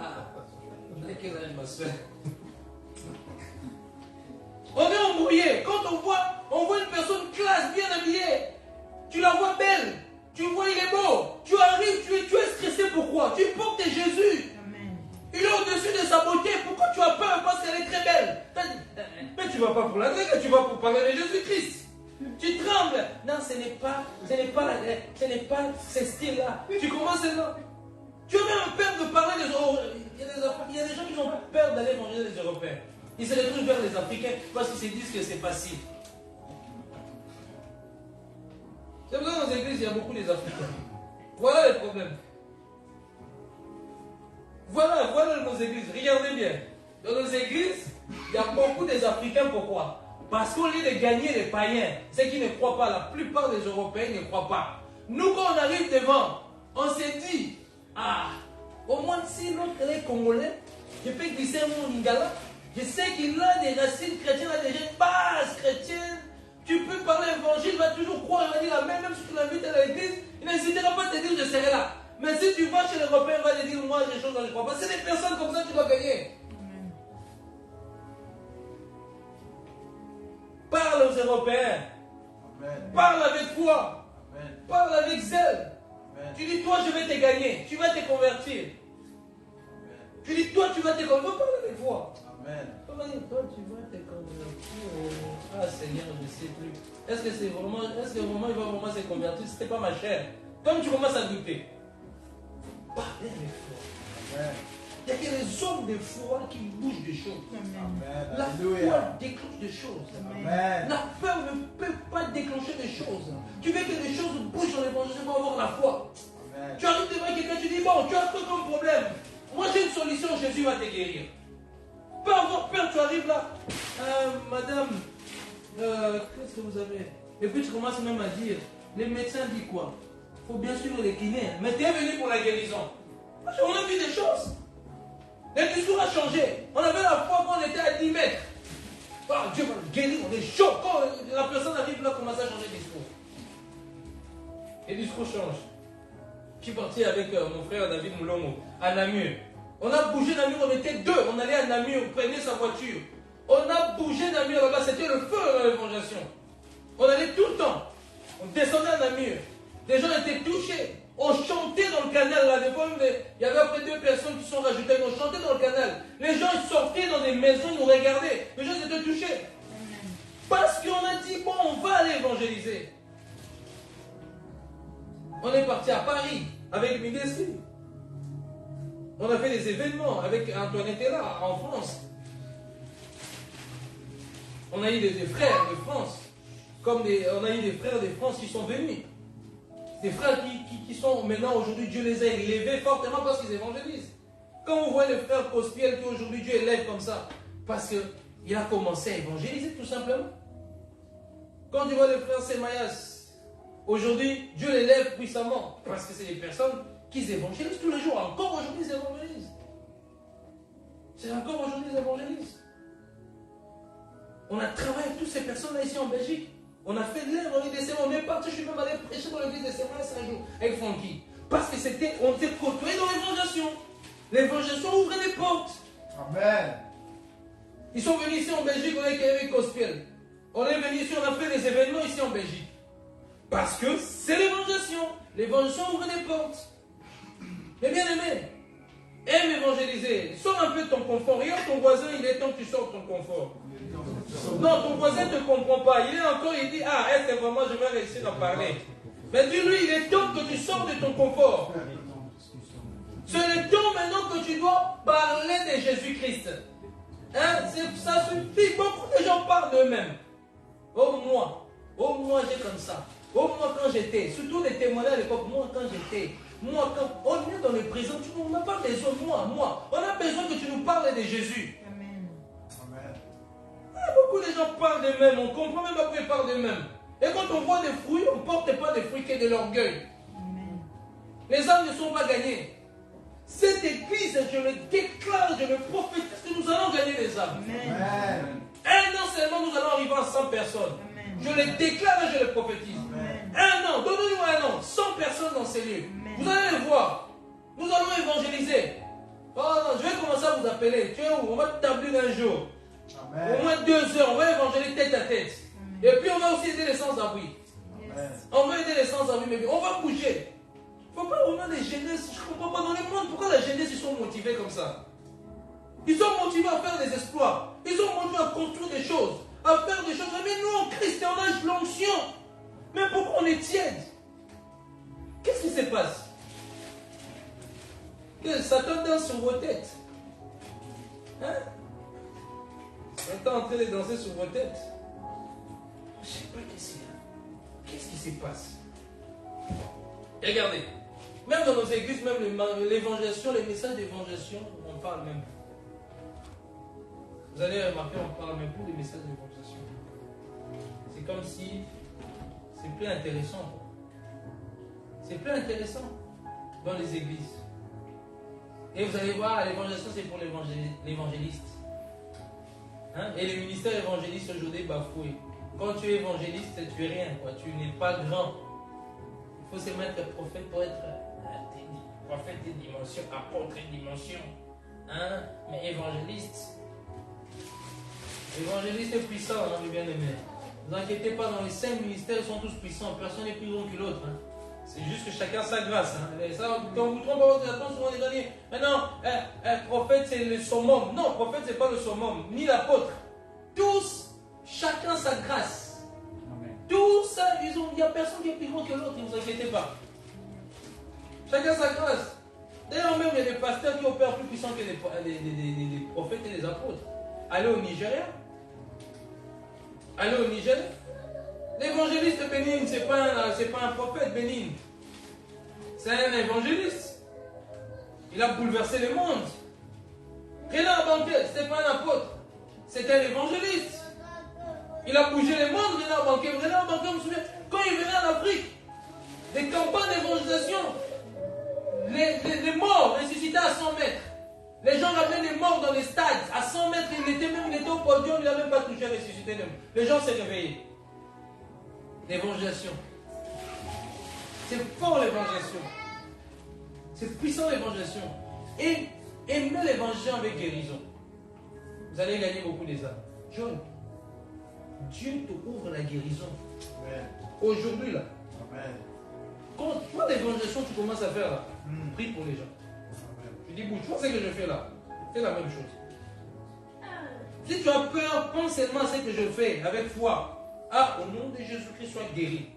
Ah, tu as quel âge, ma soeur? On est embrouillé. Quand on voit une personne classe, bien habillée, tu la vois belle, tu vois il est beau, tu arrives, tu es stressé, pourquoi? Tu portes Jésus. Amen. Il est au-dessus de sa beauté, pourquoi tu as peur? Parce qu'elle est très belle. Mais tu ne vas pas pour la drague, tu vas pour parler de Jésus-Christ. Tu trembles. Non, ce n'est pas ce style-là. Tu commences là. Tu as même peur de parler des Européens. Il y a des gens qui ont peur d'aller manger les Européens. Ils se retrouvent vers les Africains parce qu'ils se disent que c'est facile. C'est pour ça que dans les églises, il y a beaucoup des Africains. Voilà le problème. Voilà nos églises. Regardez bien. Dans nos églises, il y a beaucoup des Africains. Pourquoi? Parce qu'au lieu de gagner les païens, ceux qui ne croient pas, la plupart des Européens ne croient pas. Nous, quand on arrive devant, on se dit, ah, au moins si l'autre est congolais, je peux glisser mon lingala. Je sais qu'il a des racines chrétiennes, il a des bases chrétiennes. Tu peux parler l'évangile, il va toujours croire, il va dire amen, même si tu l'invites à l'église, il n'hésitera pas à te dire je serai là. Mais si tu vas chez l'Européen, il va te dire moi j'ai des choses dont je ne crois pas. C'est des personnes comme ça que tu dois gagner. Amen. Parle aux Européens. Amen. Parle avec foi. Amen. Parle avec zèle. Amen. Tu dis toi je vais te gagner, tu vas te convertir. Tu dis toi tu vas te convertir, parle avec foi. Amen. Comment dire, toi tu vas te convertir? Ah Seigneur, je ne sais plus. Est-ce que vraiment il va vraiment se convertir? C'était pas ma chair. Comme tu commences à douter. Parlez avec foi. Amen. Il y a que les hommes de foi qui bougent des choses. Amen. Amen. La foi Alléluia. déclenche des choses. Amen. La peur ne peut pas déclencher des choses. Tu veux que les choses bougent dans l'évangile pour avoir la foi. Amen. Tu arrives devant quelqu'un, tu dis bon, tu as quoi comme problème? Moi j'ai une solution, Jésus va te guérir. Pas avoir peur, tu arrives là. Madame, qu'est-ce que vous avez? Et puis tu commences même à dire, les médecins disent quoi? Il faut bien suivre les kinés. Mais tu es venu pour la guérison. Parce qu'on a vu des choses. Le discours a changé. On avait la foi quand on était à 10 mètres. Ah, Dieu va le guérir, on est chaud. Quand la personne arrive là, commence à changer le discours. Et le discours change. Je suis parti avec mon frère David Moulongo à Namur. On a bougé Namur, on était deux. On allait à Namur, on prenait sa voiture. On a bougé Namur là-bas, c'était le feu dans l'évangélisation. On allait tout le temps. On descendait à Namur. Les gens étaient touchés. On chantait dans le canal là. Il y avait après 2 personnes qui sont rajoutées. On chantait dans le canal. Les gens ils sortaient dans des maisons, ils nous regardaient. Les gens étaient touchés. Parce qu'on a dit, bon, on va aller évangéliser. On est parti à Paris avec Miguel. On a fait des événements avec Antoinette là, en France. On a eu des frères de France. On a eu des frères de France qui sont venus. Des frères qui sont maintenant, aujourd'hui, Dieu les a élevés fortement parce qu'ils évangélisent. Quand vous voyez le frère Cospiel qui aujourd'hui Dieu élève comme ça, parce qu'il a commencé à évangéliser tout simplement. Quand tu vois le frère Semayas, aujourd'hui, Dieu l'élève puissamment parce que c'est des personnes qui évangélisent tous les jours. Encore aujourd'hui, ils évangélisent. C'est encore aujourd'hui, ils évangélisent. On a travaillé avec toutes ces personnes-là ici en Belgique. On a fait de l'œuvre, on est parti, je suis même allé prêcher dans l'église de Semayas un jour avec Francky. Parce que on s'est côtoyé dans l'évangélisation. L'évangélisation ouvre des portes. Amen. Ils sont venus ici en Belgique, on a été avec Cospiel. On est venu ici, on a fait des événements ici en Belgique. Parce que c'est l'évangélisation. L'évangélisation ouvre des portes. Mais bien aimé, Aime évangéliser. Sors un peu de ton confort. Regarde ton voisin, il est temps que tu sors de ton confort. Non, ton voisin ne te comprend pas. Il est encore, il dit, ah, est-ce que vraiment je vais réussir à parler? Mais dis-lui, il est temps que tu sors de ton confort. C'est le temps maintenant que tu dois parler de Jésus-Christ. Hein? Ça suffit. Beaucoup de gens parlent d'eux-mêmes. Oh moi j'ai comme ça. Oh moi quand j'étais, surtout les témoignages à l'époque, moi quand j'étais, moi quand on est dans les prisons, on n'a pas besoin de moi. On a besoin que tu nous parles de Jésus. Amen. Beaucoup de gens parlent d'eux-mêmes, on comprend même pas pourquoi ils parlent d'eux-mêmes. Et quand on voit des fruits, on ne porte pas des fruits que de l'orgueil. Les âmes ne sont pas gagnées. Cette église, je le déclare, je le prophétise que nous allons gagner les âmes. Amen. Un an seulement, nous allons arriver à 100 personnes. Je le déclare et je le prophétise. Un an, donnez-nous un an, 100 personnes dans ces lieux. Vous allez le voir. Nous allons évangéliser. Oh non, je vais commencer à vous appeler. Tu es où? On va t'appeler un jour. Au moins 2 heures, on va évangéliser tête à tête. Et puis on va aussi aider les sans-abri. On va aider les sans-abri, mais on va bouger. Il ne faut pas vraiment des jeunesses. Je ne comprends pas dans le monde pourquoi la jeunesse ils sont motivés comme ça. Ils sont motivés à faire des exploits. Ils sont motivés à construire des choses, à faire des choses. Mais nous en Christ, on a l'onction. Mais pourquoi on est tiède? Qu'est-ce qui se passe? Que Satan danse sur vos têtes. Hein? Satan est en train de danser sur vos têtes. Je ne sais pas qu'est-ce qui se passe. Et regardez, même dans nos églises, même l'évangélisation, les messages d'évangélisation, on parle même. Vous allez remarquer, on parle même plus des messages d'évangélisation. C'est comme si c'est plus intéressant. C'est plus intéressant dans les églises. Et vous allez voir, l'évangélisation, c'est pour l'évangéliste. Hein? Et le ministère évangéliste aujourd'hui est bafoué. Quand tu es évangéliste, tu es rien, quoi. Tu n'es pas grand. Il faut se mettre prophète pour être prophète des dimensions, apôtre des dimensions. Hein? Mais évangéliste. L'évangéliste est puissant, hein, mes bien-aimés. Ne vous inquiétez pas, dans les 5 ministères, ils sont tous puissants. Personne n'est plus grand que l'autre. Hein. C'est juste que chacun sa grâce. Hein. Et ça, quand vous trompez votre réponse, souvent les derniers. Maintenant, prophète, c'est le summum. Non, prophète, c'est pas le summum, ni l'apôtre. Tous, chacun sa grâce. Amen. Tous, il n'y a personne qui est plus grand que l'autre, ne vous inquiétez pas. Chacun sa grâce. D'ailleurs, même, il y a des pasteurs qui opèrent plus puissants que les prophètes et les apôtres. Allez au Nigeria. Allez au Niger. L'évangéliste Bénin, ce n'est pas un prophète Bénin. C'est un évangéliste. Il a bouleversé le monde. Renard Banquet, ce n'est pas un apôtre. C'est un évangéliste. Il a bougé le monde, Renard Banquet. Renard Banquet, je me souviens, quand il venait en Afrique, des campagnes d'évangélisation, les morts ressuscitaient à 100 mètres. Les gens ramenaient les morts dans les stades. À 100 mètres, il était au podium, il n'a même pas touché à ressusciter. Les gens s'est réveillés. L'évangélisation. C'est fort l'évangélisation. C'est puissant l'évangélisation. Et aimez l'évangélisation avec guérison. Vous allez gagner beaucoup des âmes. John, Dieu te ouvre la guérison. Aujourd'hui là. Amen. Quand toi l'évangélisation tu commences à faire là, prie pour les gens. Je dis, bon, tu vois ce que je fais là? Fais la même chose. Si tu as peur, pense seulement à ce que je fais avec foi. Ah, au nom de Jésus-Christ, sois guéri.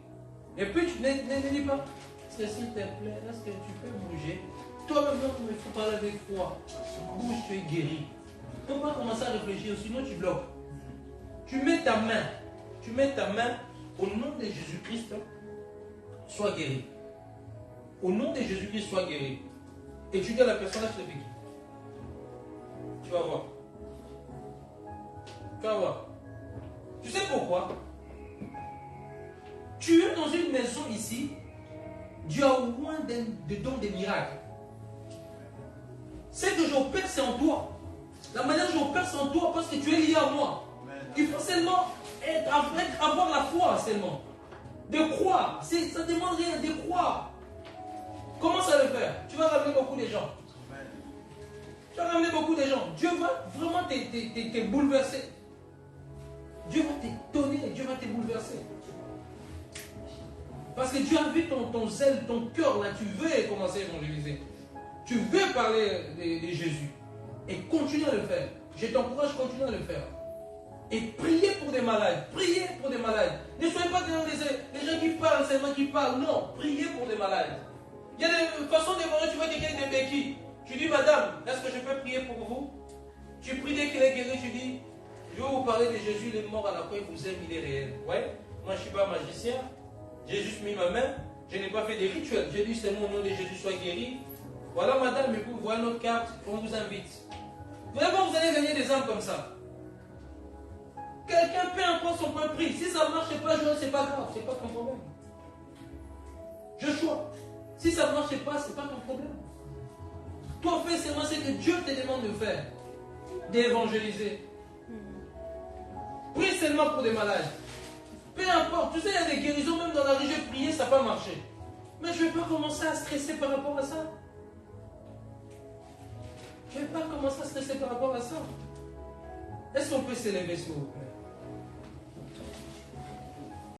Et puis tu ne dis pas, s'il te plaît, est-ce que tu peux bouger? Toi-même, il faut parler avec foi. Bouge, tu es guéri. Tu ne peux pas commencer à réfléchir, sinon tu bloques. Tu mets ta main au nom de Jésus-Christ, sois guéri. Au nom de Jésus-Christ, sois guéri. Et tu dis à la personne, là, tu vas voir. Tu vas voir. Tu sais pourquoi? Tu es dans une maison ici, Dieu a au moins des dons des miracles. Ce que j'opère, c'est en toi. La manière dont j'opère, c'est en toi parce que tu es lié à moi. Il faut seulement avoir la foi seulement. De croire. Ça ne demande rien, de croire. Commence à le faire. Tu vas ramener beaucoup de gens. Tu vas ramener beaucoup de gens. Dieu va vraiment te bouleverser. Dieu va t'étonner, Dieu va te bouleverser. Parce que Dieu a vu ton zèle, ton cœur là, tu veux commencer à évangéliser. tu veux parler de Jésus, et continue à le faire. Je t'encourage, continue à le faire. Et priez pour des malades. Priez pour des malades. Ne soyez pas dans les gens qui parlent, seulement qui parlent. Non, priez pour des malades. Il y a des façons de voir, tu vois quelqu'un de béquille. Tu dis, madame, est-ce que je peux prier pour vous? Tu pries dès qu'il est guéri, tu dis, je vais vous parler de Jésus, il est mort à la croix, il vous aime, il est réel. Ouais, moi je ne suis pas magicien. J'ai juste mis ma main. Je n'ai pas fait des rituels. J'ai dit seulement au nom de Jésus, sois guéri. Voilà, madame, mais vous voyez notre carte, on vous invite. Vraiment, vous allez gagner des âmes comme ça. Quelqu'un peut encore son point pris. Si ça ne marche pas, c'est pas grave, c'est pas ton problème. Je choisis. Si ça ne marche pas, c'est pas ton problème. Toi, fais seulement ce que Dieu te demande de faire. D'évangéliser. Prie seulement pour des malades. Peu importe. Tu sais, il y a des guérisons, même dans la rue, j'ai prié, ça n'a pas marché. Mais je ne vais pas commencer à stresser par rapport à ça. Je ne vais pas commencer à stresser par rapport à ça. Est-ce qu'on peut s'élever, s'il vous plaît?